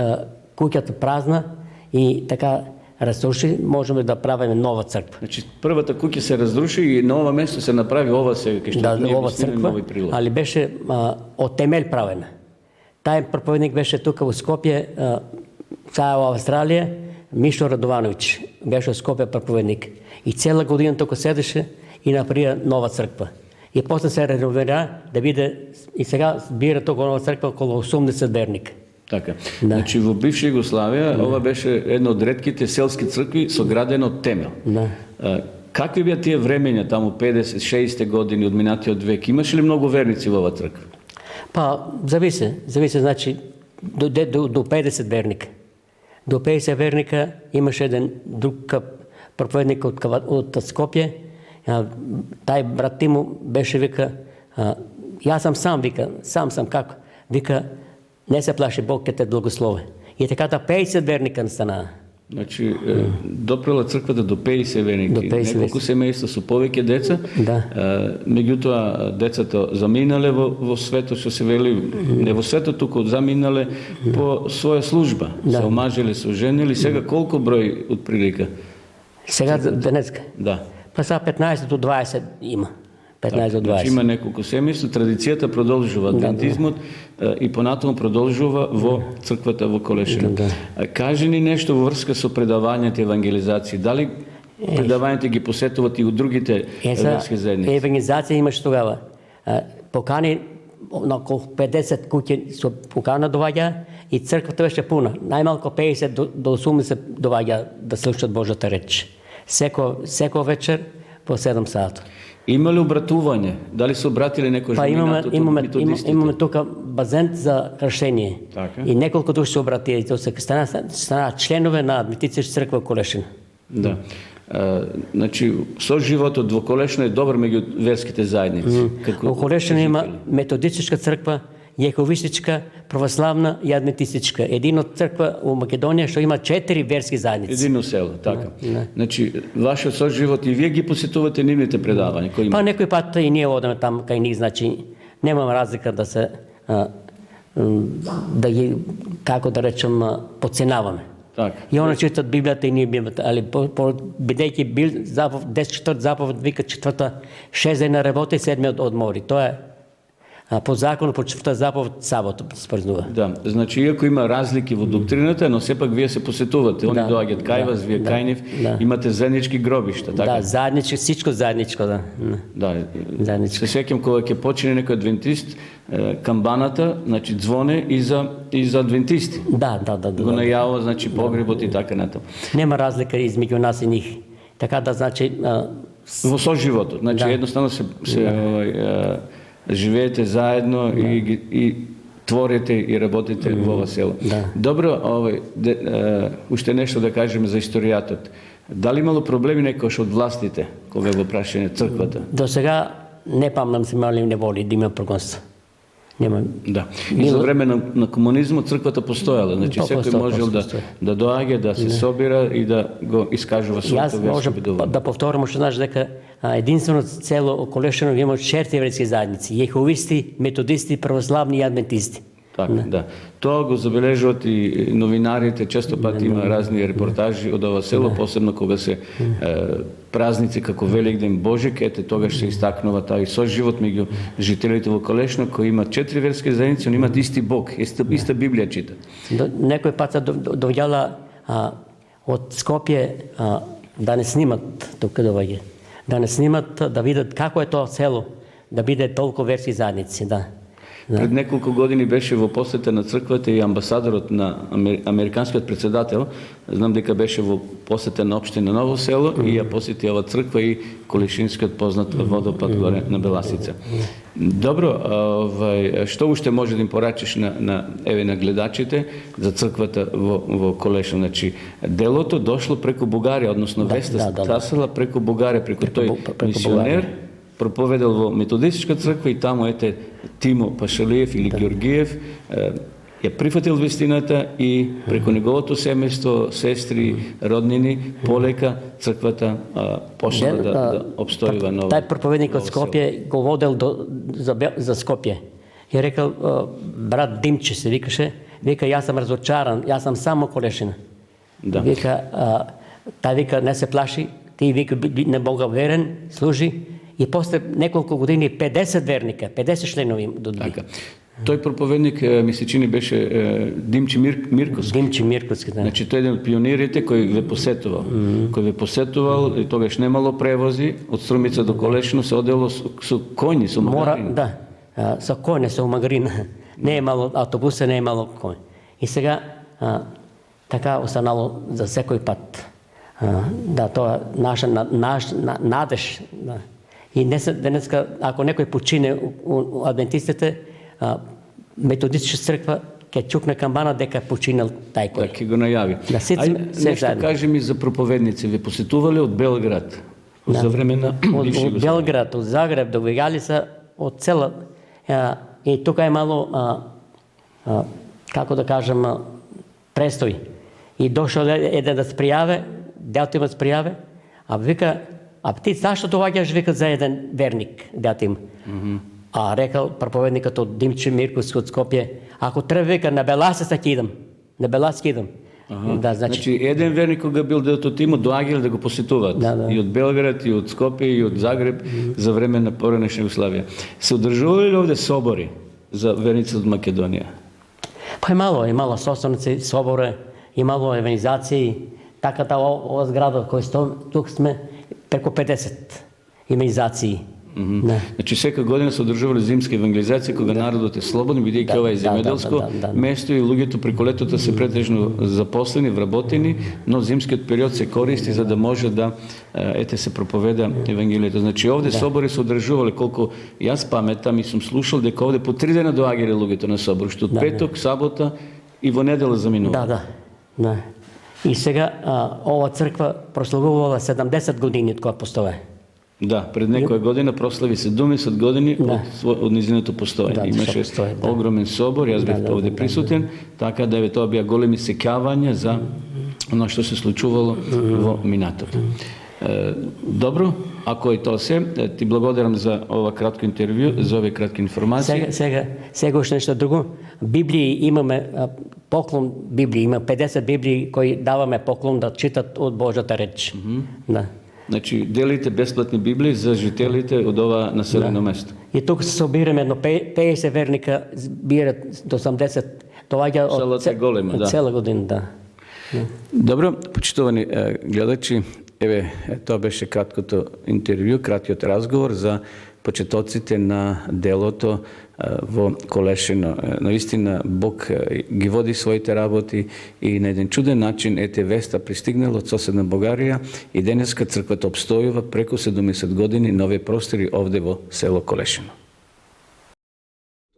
куќата празна и така разруши, можеме да правиме нова црква. Значи првата куќа се разруши и на ова место се направи ова сега кај што ние ова црква, али беше од темел правена. Тај проповедник беше тука во Скопје, сега во Австралија, Мишо Радовановиќ беше од Скопје проповедник. И цела година тука седеше и направи нова црква. И после се реновира да биде и сега бира тука нова црква околу 80 верника. Така. Значи во бивша Југославија ова беше една од ретките селски цркви со граден од темел. Какви беа тие времења таму 50-60 години од минатиот век? Имаше ли многу верници во оваа црква? Па зависи, значи до 50 верника. До 50 верника имаше еден друг проповедник од Скопје. Тај брат Тимо беше вика, јас сам вика, сам како вика, не се плаши, Бог ќе те благослови. И така 50 верника настанаа. Значи, допрела црквата до 50 верники. Неколку семејства со повеќе деца. Меѓутоа, децата заминале во светот, што се вели, не во светот, туку заминале по своја служба. Се омажиле, се оженили. Сега колку број од прилика? Сега денеска? Да. Па сега 15 до 20 има. 15 до 20. Значи има неколку семејства, традицијата продолжува, адвентизмот и понатаму продолжува во црквата во Колешино. Кажи ни нешто во врска со предавањето евангелизација. Дали предавањето ги посетуват и у другите верски заедници? Евангелизација имаше тогава. Покани на околу 50 куќи со покана доаѓа и црквата беше пуна. Најмалку 50 до 80 доаѓа да слушаат Божјата реч. Секо вечер по 7 сата. Има ли обратување? Дали се обратили некој Па методистите? имаме тука базен за кршение. Така. И неколку души се обратија и тоа се стана членове на Адвентистичка црква Колешин. Да. Значи, со животот во Колешно е добар меѓу верските заедници. Во Колешин има методистичка црква, јеховистичка, православна и адвентистичка. Едино црква во Македонија што има 4 верски заедници. Едино село, така. Значи, вашиот соживот и вие ги посетувате нивните предавања кои има? Па некој пат и ние одеме там кај нив, значи немам разлика да се да ги, како да речем, подценаваме. Така. И они читат Библијата и ние Библијата, али бидејќи бил запов 10 заповед вика 4 6 дена работи, 7 одмори. Тоа е по закону по 4 заповед сабот спрзнува. Да, значи иако има разлики во доктрината, но сепак вие се посетувате. Они доаѓаат кај вас, вие кај нив, имате заеднички гробишта, така? Да, заеднички, всичко заедничко, да. Да. Заедничко. Се сеќам кога ќе почине некој адвентист, камбаната, значи звоне и за адвентисти. Да. Го најавува, значи погребот и така натаму. Нема разлика измеѓу нас и нив. Така да значи Во соживотот, значи едноставно се живеете заедно и творите и работите во ова село. Да. Добро, уште нешто да кажеме за историјатот. Дали имало проблеми некојаш од властите кога го прашање црквата? до сега не памнам се имали неволи да има прогонство. Нема. Да. И за време на комунизмот црквата постојала, значи секој можел да доаѓа, да се собира и да го искажува своето верско бидување. Да повторам уште знаеш дека единствено цело Колешино има 4 верски заедници: јеховисти, методисти, православни и адвентисти. Така, да. Тоа го забележуваат и новинарите, често пати има разни репортажи од ова село, посебно кога се празници како Великден, Божик, ете тогаш се истакнува тај соживот меѓу жителите во Колешно кои имаат 4 верски заедници, они имаат исти Бог, иста Библија читат. Некој пат се доаѓала од Скопје да не снимат тука доаѓа. Да не снимат, да видат како е тоа село, да биде толку верски заедници, да. Пред неколку години беше во посета на црквата и амбасадорот на американскиот председател, знам дека беше во посета на општина Ново село и ја посети ова црква и Колешинскиот познат водопад горе на Беласица. Добро, што уште може да им порачиш на гледачите за црквата во Колешно? Значи, делото дошло преку Бугарија, односно веста стасала преку Бугарија, преку тој мисионер, проповедал во методистичка црква и таму ете Тимо Пашалиев или Георгиев ја прифатил вистината и преку неговото семејство, сестри, роднини, полека црквата почнала да обстојува ново. Тај проповедник од Скопје го водел за Скопје. И рекал, брат Димче се викаше, вика јас сам разочаран, јас сам само Колешина. Да. Вика, тај вика не се плаши, ти вика на Бога верен, служи. И после неколку години 50 верника, 50 членови доби. Така. Тој проповедник ми се чини беше Димчи Мирковски. Димчи Мирковски, да. Значи тој е еден од пионирите кој ве посетувал. Кој ве посетувал и тогаш немало превози, од Струмица до Колешно се одело со коњи, со магарина. Да, со коњи, со магарина. Не е мало автобуса, не е мало коњи. И сега така останало за секој пат. Да, тоа наша надеж. Да. И денеска, ако некој почине у адвентистите, методистичка црква ќе чукне камбана дека починал тај кој. Ќе го најави. Да, нешто кажи ми за проповедници. Ви посетувале од Белград? За време на бивши од Белград, од Загреб, доаѓали се од цела. И тука е мало, како да кажем, престој. И дошол еден да спријаве, дето има спријаве, а вика, а ти зашто доаѓаш, вика, за еден верник, дето им. А рекал проповедникот од Димче Мирковски од Скопје, ако треба, вика, на Беласица ќе идам. На Беласица идам. Да, значи еден верник кога бил дето Тимо доаѓале да го посетуваат. И од Белград, и од Скопје, и од Загреб за време на поранешна Југославија. Се одржувале ли овде собори за верници од Македонија? Па имало составници, собори, имало евангелизации. Така ова зграда кој тук сме преку 50 евангелизации. Da. Znači, всяка година се одржували зимска евангелизација кога народот е слободен, бидејќи ова е земјоделско место и луѓето преку летото се претежно запослени, вработени, но зимскиот период се користи за да може да се проповеда евангелието. Значи, овде собори се одржувале, колку јас паметам и сум слушал дека овде по 3 дена доаѓале луѓето на собор, што од петок, сабота и во недела заминува. Да. И сега ова црква прославувала 70 години од кога постои. Да, пред некоја година прослави 70 години од низиното постоење. Имаше огромен собор, јас бев овде присутен, така да тоа беа големи сеќавања за оно што се случувало во минатото. Добро, ако е тоа се, ти благодарам за ова кратко интервју, за овие кратки информации. Сега уште нешто друго. Библии имаме поклон, Библии има 50 Библии кои даваме поклон да читат од Божјата реч. Да. Значи, делите бесплатни Библии за жителите од ова населено место. И тук се собираме едно 50 верника, бират до 80, доаѓа од цела година, да. Добро, почитувани гледачи, еве, тоа беше краткото интервју, краткиот разговор за почетоците на делото во Колешино. Наистина, Бог ги води своите работи и на еден чуден начин веста пристигнала од соседна Бугарија и денеска црквата обстојува преку 70 години на овие простори овде во село Колешино.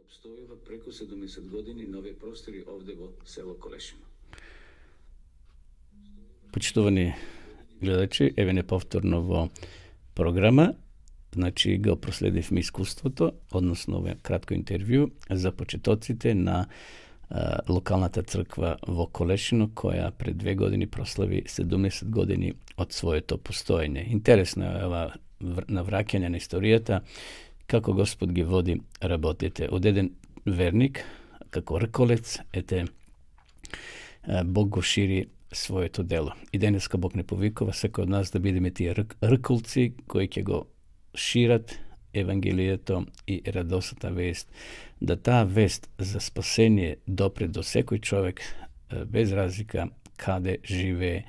Обстојува преку 70 години на овие простори овде во село Колешино. Почитувани гледачи, еве неповторно во програма. Значи, го проследивме искуството, односно ове кратко интервју за почетоците на локалната црква во Колешино, која пред 2 години прослави 70 години од своето постоење. Интересно е ова навраќање на историјата, како Господ ги води работите. Од еден верник, како рколец, Бог го шири своето дело. И денеска Бог не повикува секој од нас да бидеме тие рколци кои ќе го шират евангелието и радосната вест, да таа вест за спасение допре до секој човек без разлика каде живее.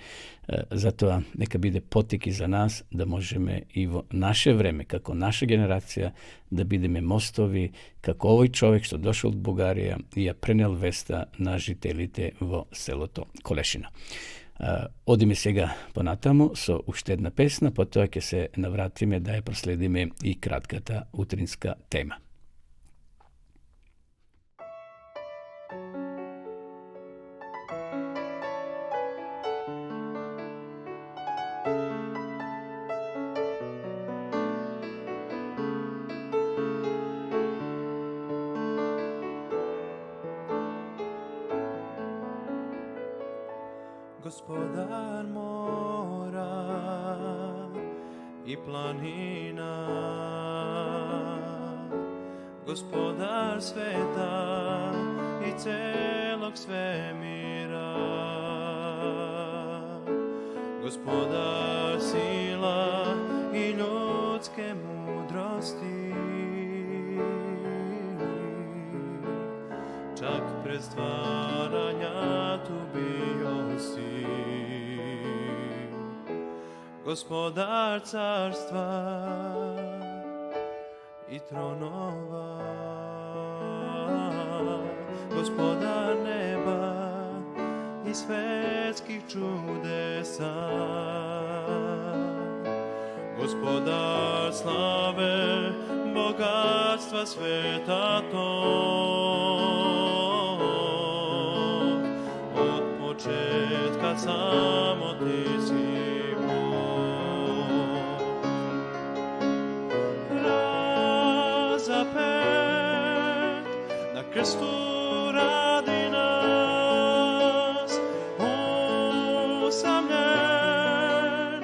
Затоа нека биде потик за нас да можеме и во наше време, како наша генерација, да бидеме мостови, како овој човек што дошол од Бугарија и ја пренел веста на жителите во селото Колешино. Одиме сега понатаму со уште една песна, потоа ќе се навратиме да ја проследиме и кратката утринска тема. Gospodar mora i planina, Gospodar sveta i celog svemira, Gospodar sila i ljudske mudrosti, čak pred stvaranja tu bio si. Gospodar carstva i tronova, Gospodar neba i svetskih čudesa, Gospodar slave, bogatstva sveta tog, od početka samo ti si. Na krstu radi nas, usamljen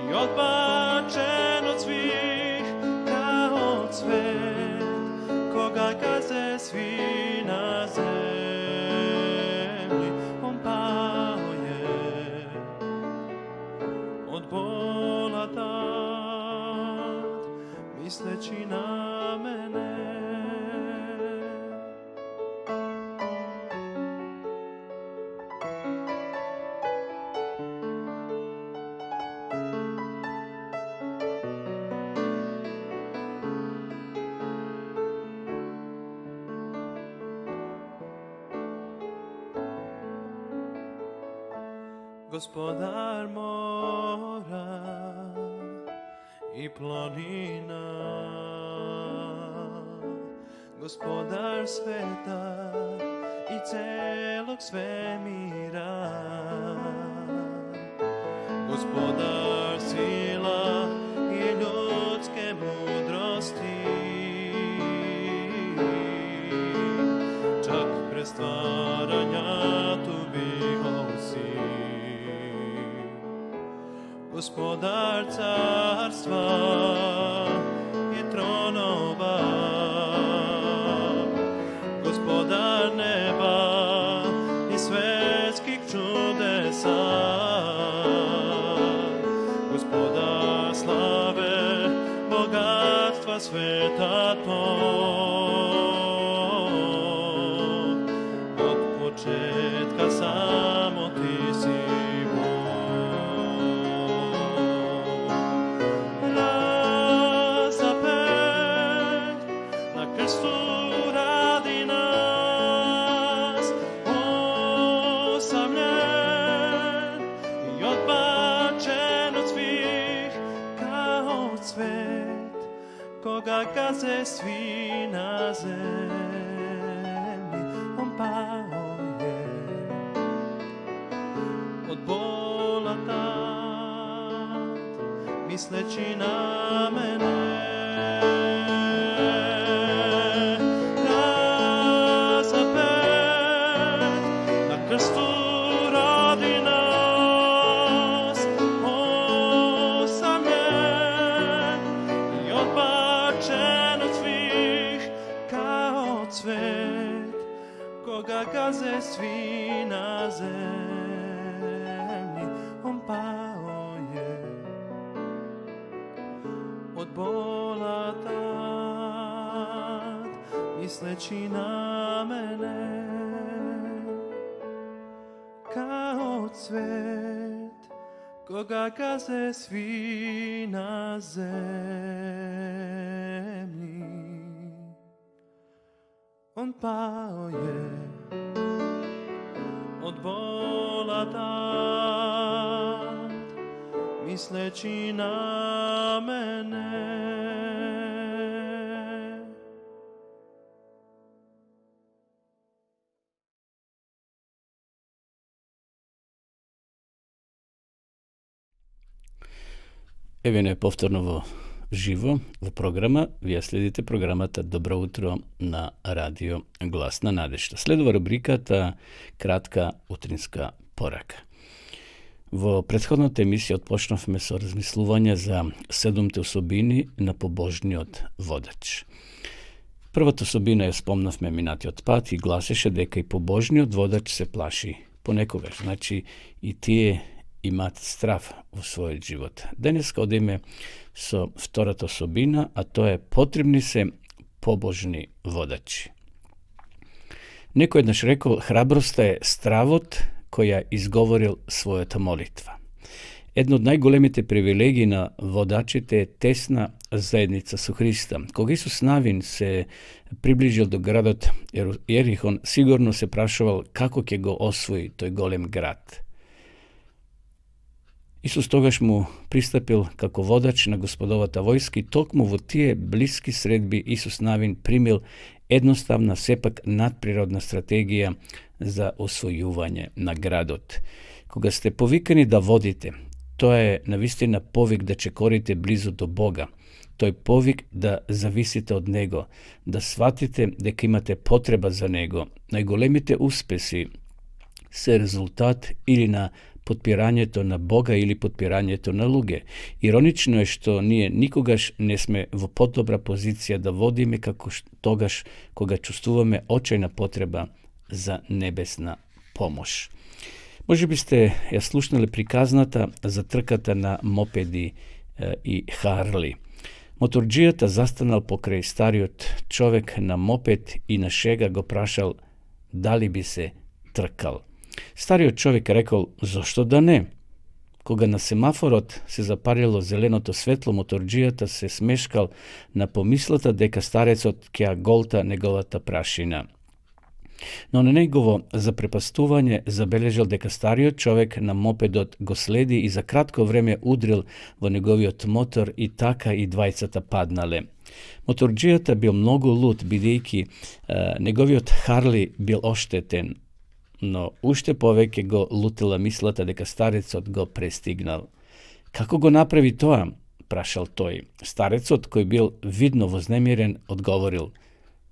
i odbačen od svih kao cvet, koga gaze svi na zemlji. On pao je od bola tad, misleći na mene. Gospodar mora i planina, Gospodar sveta i celog svemira, Gospodar sila i ljudske mudrosti, čak pre stvaranja tu bio si. Gospodar carstva i tronova, Gospodar neba i svetskih čudesa, Gospodar slave, bogatstva sveta tog, od početka samo ti si Bog. Razapet na krstu radi nas, osamljen i odbačen od svih kao cvet, koga gaze svi na zemlji. On pao je od bola tad, misleći na mene. Razapet na krstu radi nas, osamljen i odbačen od svih kao cvet, koga gaze svi na zemlji. On pao je od bola tad, misleći na mene, kao cvet, koga gaze svi na zemlji. On pao je od bola tad, misleći na mene. Evo je повторно živo v programa. Вие следите програмата Добро утро на радио Гласна надежда. Следува рубриката Кратка утринска порака. Во претходната емисија отпочнавме со размислување за 7 особини на побожниот водач. Првата особина ја спомнавме минатиот пат и гласеше дека и побожниот водач се плаши понекогаш. Значи и тие имаат страв во својот живот. Денеска одиме со втората особина, а тоа е потребни се побожни водачи. Некој еднаш рекол, храброста е стравот кој ја изговорил својата молитва. Една од најголемите привилегии на водачите е тесна заедница со Христа. Кога Исус Навин се приближил до градот Ерихон, сигурно се прашувал како ќе го освои тој голем град. Исус тогаш му пристапил како водач на Господовата војска и токму во тие блиски средби Исус Навин примил едноставна, сепак надприродна стратегија за освојување на градот. Кога сте повикани да водите, тоа е навистина повик да чекорите близо до Бога. Тој повик да зависите од Него, да сватите дека имате потреба за Него. Најголемите успеси се резултат или на подпирањето на Бога или подпирањето на луѓе. Иронично е што ние никогаш не сме во подобра позиција да водиме како тогаш кога чувствуваме очајна потреба за небесна помош. Може би сте ја слушнали приказната за трката на мопеди и Харли. Моторџијата застанал покрај стариот човек на мопед и на шега го прашал дали би се тркал. Стариот човек рекол, зошто да не? Кога на семафорот се запалило зеленото светло, моторџијата се смешкал на помислата дека старецот ќе ја голта неговата прашина. No na njegovo zaprepastuvanje zabeležil, дека стариот човек на мопедот го следи и за кратко време удрил во неговиот мотор и така и двајцата паднале. Моторџијата бил многу лут, бидејќи неговиот Харли бил оштетен, но уште повеќе го лутила мислата дека старецот го престигнал. Како го направи тоа? Прашал тој. Старецот, кој бил видно вознемирен, одговорил: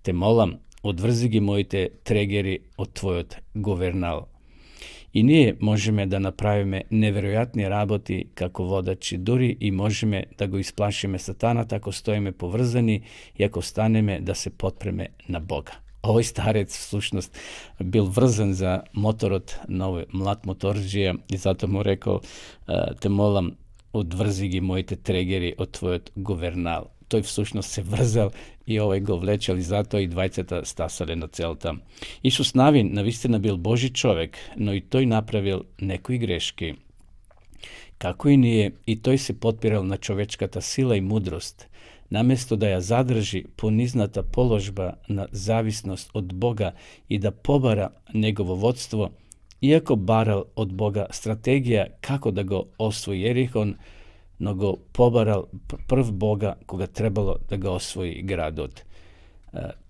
Те молам, одврзи ги моите трегери од твојот говернал. И ние можеме да направиме неверојатни работи како водачи, дури и можеме да го исплашиме сатаната ако стоиме поврзани и ако станеме да се потпреме на Бога. Овој старец всушност бил врзан за моторот на овој млад моторџија и затоа му рекол: Те молам, одврзи ги моите трегери од твојот говернал. Тој всушност се врзал и овој го влечел и затоа и двајцата стасале на целта. Исус Навин навистина бил Божи човек, но и тој направил некои грешки. Како и ние, и тој се потпирал на човечката сила и мудрост, наместо да ја задржи понизната положба на зависност од Бога и да побара негово водство, иако барал од Бога стратегија како да го освои Ерихон, но го побарал прв Бога кога требало да го освои градот.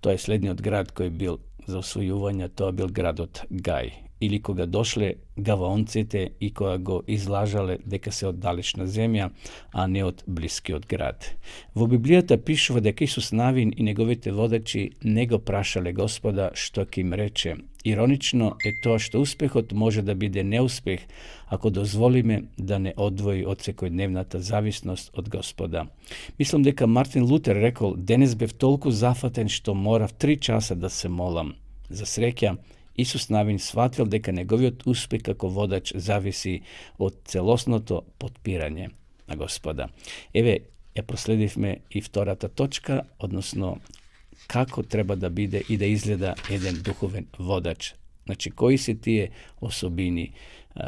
Тоа е следниот град кој бил за освојување, тоа бил градот Гај. Или кога дошле гаваонците и кога го излажале дека се од далечна земја, а не од блискиот град. Во Библијата пишува дека Исус Навин и неговите водачи не го прашале Господа што ќе им рече. Иронично е тоа што успехот може да биде неуспех ако дозволиме да не одвои од секојдневната зависност од Господа. Мислам дека Мартин Лутер рекол: денес бев толку зафатен што морав 3 часа да се молам. За среќа, Исус Навин сватил дека неговиот успех како водач зависи од целосното потпирање на Господа. Еве, ја проследивме и втората точка, односно како треба да биде и да изгледа еден духовен водач. Значи, кои се тие особини?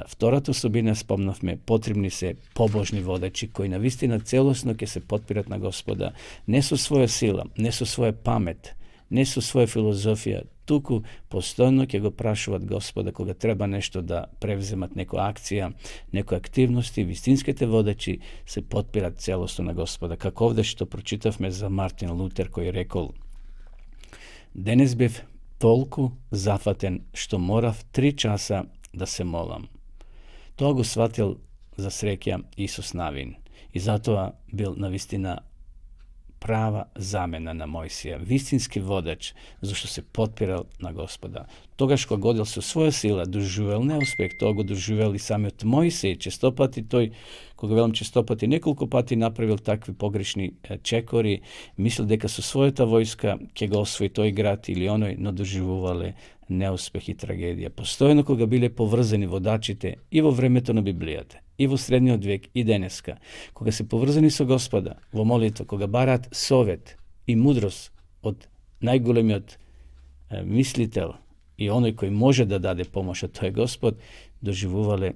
Втората особина, спомнавме, потребни се побожни водачи, кои навистина целосно ќе се потпират на Господа, не со своја сила, не со своја памет, не со своја филозофија, туку постојано ќе го прашуваат Господа кога треба нешто да превземат некоја акција, некоја активности. Вистинските водачи се потпират целосно на Господа. Како овде што прочитавме за Мартин Лутер, кој рекол: денес бев толку зафатен што морав 3 часа да се молам. Тоа го сватил за среќа Исус Навин и затоа бил навистина права замена на Мојсија, вистински водач, зашто се потпирал на Господа. Тогаш кога годил со своја сила, доживел неуспех, тоа го доживел и самиот Мојсија. Честопати тој, кога велам честопати, неколку пати направил такви погрешни чекори, мислил дека со својата војска ќе го освои тој град или оној, но доживувале неуспех и трагедија. Постојано кога биле поврзани водачите и во времето на Библијата, и во средниот век, и денеска, кога се поврзани со Господа во молитва, кога бараат совет и мудрост од најголемиот мислител и оној кој може да даде помош, а тој Господ, доживувале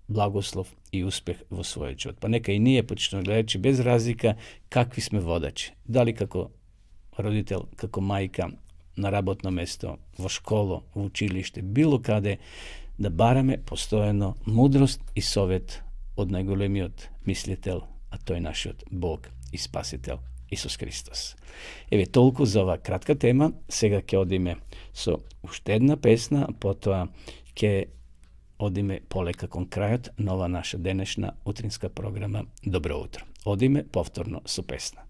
благослов и успех во својот живот. Па нека и ние, почитувани гледачи, без разлика какви сме водачи, дали како родител, како мајка, на работно место, во школо, во училиште, било каде, да бараме постојано мудрост и совет од најголемиот мислител, а тој нашиот Бог и Спасител Исус Христос. Еве толку за оваа кратка тема. Сега ќе одиме со уште една песна, а потоа ќе одиме полека кон крајот на ова наша денешна утринска програма Добро утро. Одиме повторно со песна.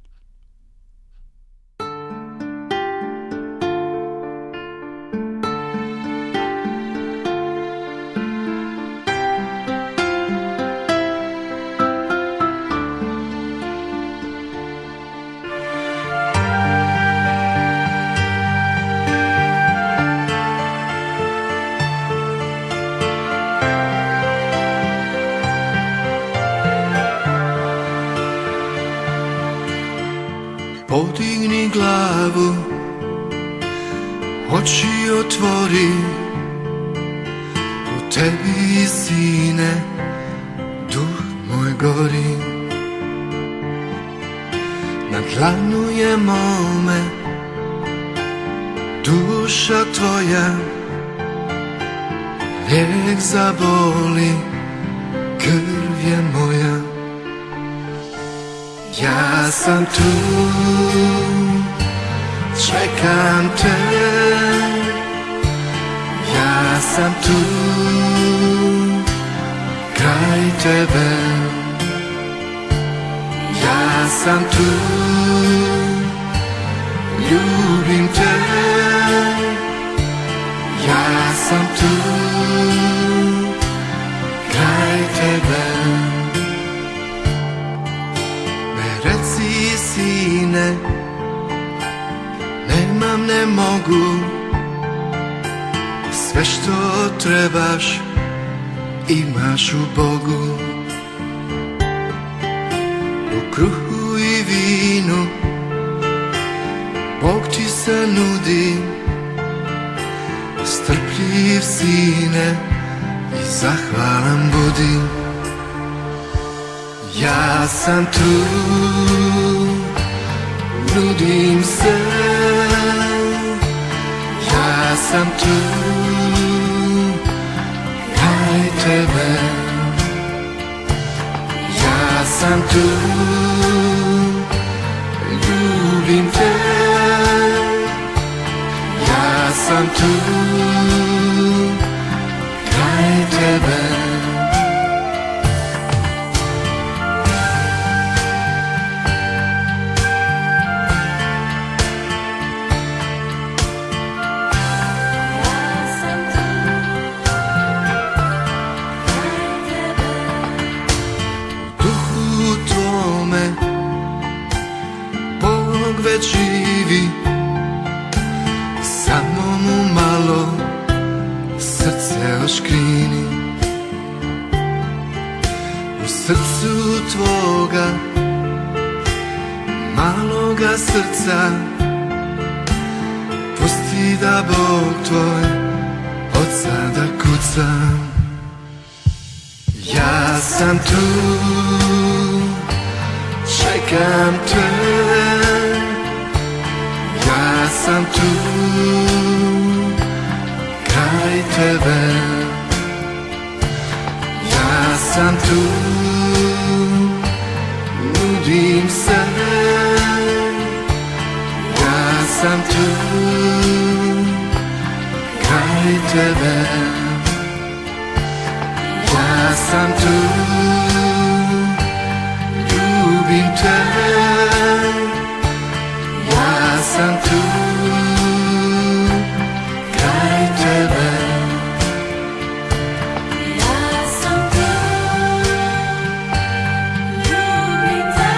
Podigni glavu, oči otvori, u tebi, sine, duh moj gori. Na dlanu je mome Duša tvoja lijek zaboli, krv je moja. Ja sam tu, čekam te. Ja sam tu, kraj tebe. Ja sam tu, ljubim te. Ja sam tu, kraj tebe. Ne reci sine, nemam, ne mogu. Sve što trebaš imaš u Bogu. U kruhu i vinu Bog ti se nudi. Strpljiv sine i zahvalan budi. Ja sam tu, nudim se. Ja sam tu, kraj tebe. Ja sam tu, ljubim te. Ja sam tu, kraj tebe. Duhu tvome Bog već živi. Samo mu malo srce oškrini. U srcu tvoga maloga srca pusti da Bog tvoj od sada kuca. Ja sam tu, čekam te. Ja sam tu, kraj tebe. Ja sam tu, nudim se. Ja sam tu, kraj tebe. Ja sam tu, ljubim te. Ja sam tu, kraj tebe. Ja sam tu, ljubim te.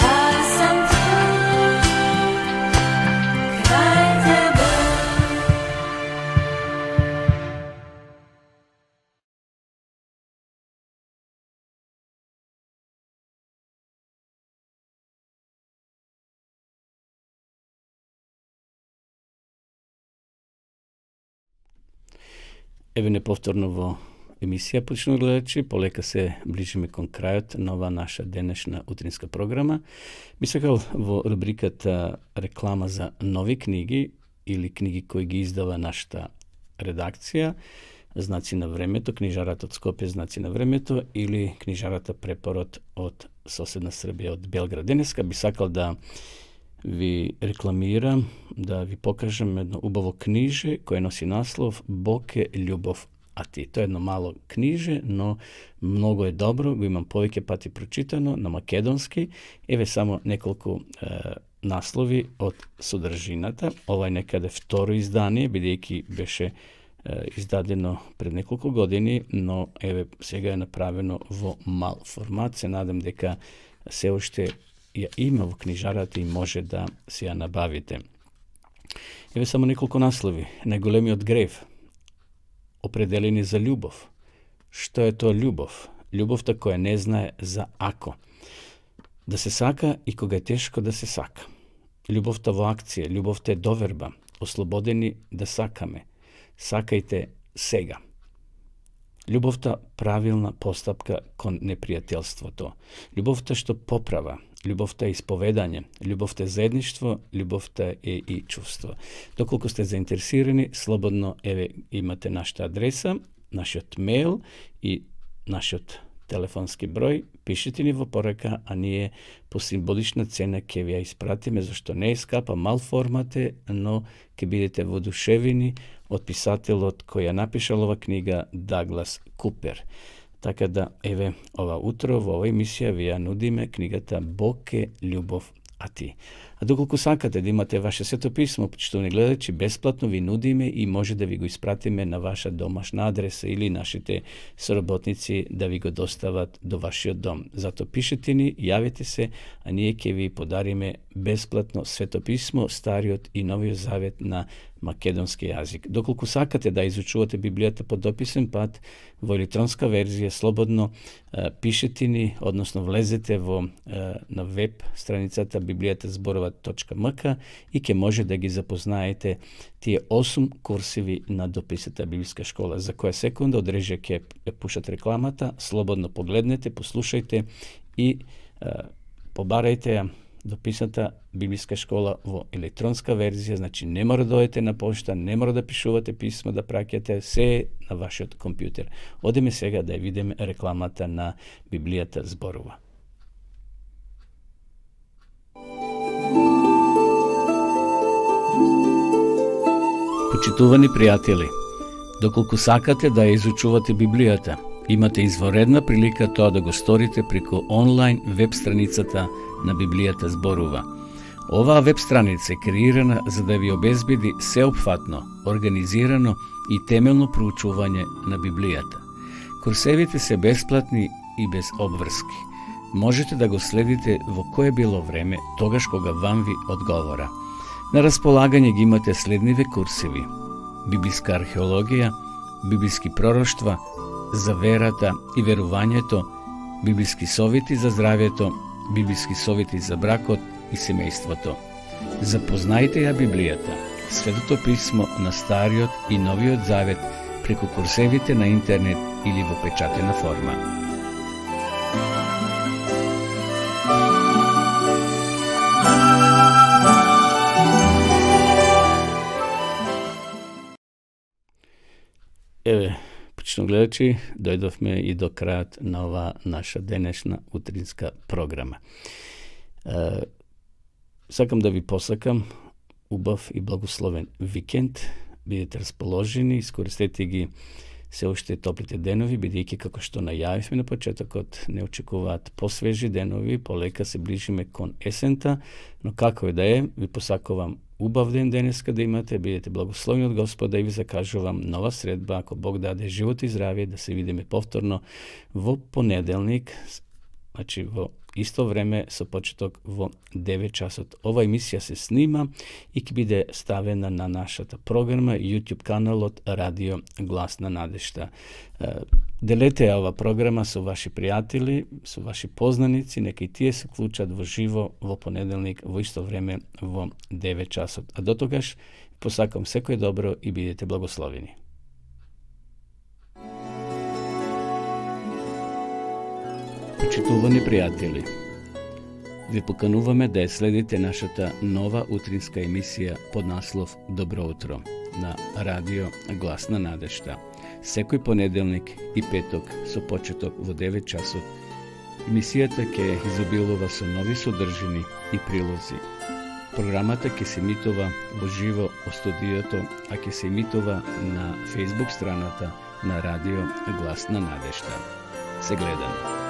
Ja sam tu, kraj tebe. Evo неповторно емисија почнува гледачи, полека се ближиме кон крајот на ова наша денешна утринска програма. Би сакал во рубриката реклама за нови книги или книги кои ги издава нашата редакција, Знаци на времето, книжарата од Скопје Знаци на времето или книжарата Препород од соседна Србија, од Белград. Денеска би сакал да ви рекламирам, да ви покажем едно убаво книже кое носи наслов Бог е љубов, а ти. Тоа е едно мало книже, но многу е добро, го имам повеќе пати прочитано на македонски. Еве само неколку наслови од содржината. Ова е некаде второ издание, бидејќи беше издадено пред неколку години, но еве сега е направено во мал формат. Се надам дека се уште ја има во книжарата и може да се ја набавите. Еве само неколку наслови. Најголемиот грев. Определени за љубов. Што е тоа љубов? Љубовта која не знае за ако. Да се сака и кога е тешко да се сака. Љубовта во акција, љубовта е доверба. Ослободени да сакаме. Сакајте сега. Љубовта правилна постапка кон непријателството. Љубовта што поправа, Любовта е исповедание, любовта е заедништво, любовта е и чувство. Доколку сте заинтересирани, слободно имате нашата адреса, нашиот мейл и нашиот телефонски број, пишете ни во порака, а ние по символична цена ќе ви ја испратиме, зашто не е скапа, мал формат е, но ќе бидете воодушевени од писателот кој ја напишал ова книга, Даглас Купер. Така да, ова утро во ова емисија ви ја нудиме книгата Бог е љубов, а ти. А доколку сакате да имате ваше свето писмо, почитувани гледачи, бесплатно ви нудиме и може да ви го испратиме на ваша домашна адреса или нашите соработници да ви го достават до вашиот дом. Зато пишете ни, јавете се, а ние ќе ви подариме бесплатно свето писмо, Стариот и Новиот Завет на македонски јазик. Доколку сакате да изучувате Библијата по дописен пат во електронска верзија, слободно пишете ни, односно влезете на веб страницата bibliјатазборува.мк и ќе може да ги запознаете тие 8 курсиви на дописната библиска школа. За која секунда од режија ќе пушат рекламата, слободно погледнете, послушајте и побарајте ја дописната библиска школа во електронска верзија, значи не мора да одите на пошта, не мора да пишувате писма, да праќате, се на вашиот компјутер. Одеме сега да ја видиме рекламата на Библијата зборува. Почитувани пријатели, доколку сакате да ја изучувате Библијата, имате изворедна прилика тоа да го сторите преку онлайн веб страницата на Библијата зборува. Оваа веб страница е креирана за да ви обезбеди сеопфатно, организирано и темелно проучување на Библијата. Курсевите се бесплатни и без обврски. Можете да го следите во кое било време, тогаш кога вам ви одговора. На располагање ги имате следниве курсиви: библиска археологија, библиски пророштва, за верата и верувањето, библиски совети за здравјето, библиски совети за бракот и семејството. Запознајте ја Библијата, Светото писмо на Стариот и Новиот Завет преку курсевите на интернет или во печатена форма. Почитувани гледачи, дојдовме и до крајот на ова наша денешна утринска програма. Сакам да ви посакам убав и благословен викенд. Бидете расположени, искористете ги се уште топлите денови, бидејќи како што најавивме на почетокот, не очекуваат посвежи денови, полека се ближиме кон есента, но како и да е, ви посакувам убав ден денеска да имате, бидете благословени од Господа и ви закажувам нова средба, ако Бог даде живот и здравје, да се видиме повторно во понеделник, значи во исто време со почеток во 9 часот. Ова емисија се снима и ќе биде ставена на нашата програма YouTube каналот Радио Глас на надежта. Делете ја ова програма со ваши пријатели, со ваши познаници, нека и тие се вклучат во живо во понеделник во исто време во 9 часот. А до тогаш посакам секој добро и бидете благословени. Почитувани пријатели, ви покануваме да ја следите нашата нова утринска емисија под наслов Добро утро на Радио Глас на надежта. Секој понеделник и петок со почеток во 9 часот. Емисијата ќе изобилува со нови содржини и прилози. Програмата ќе се емитува во живо во студиото, а ќе се емитува на Facebook страната на Радио Глас на надежта. Се гледаме.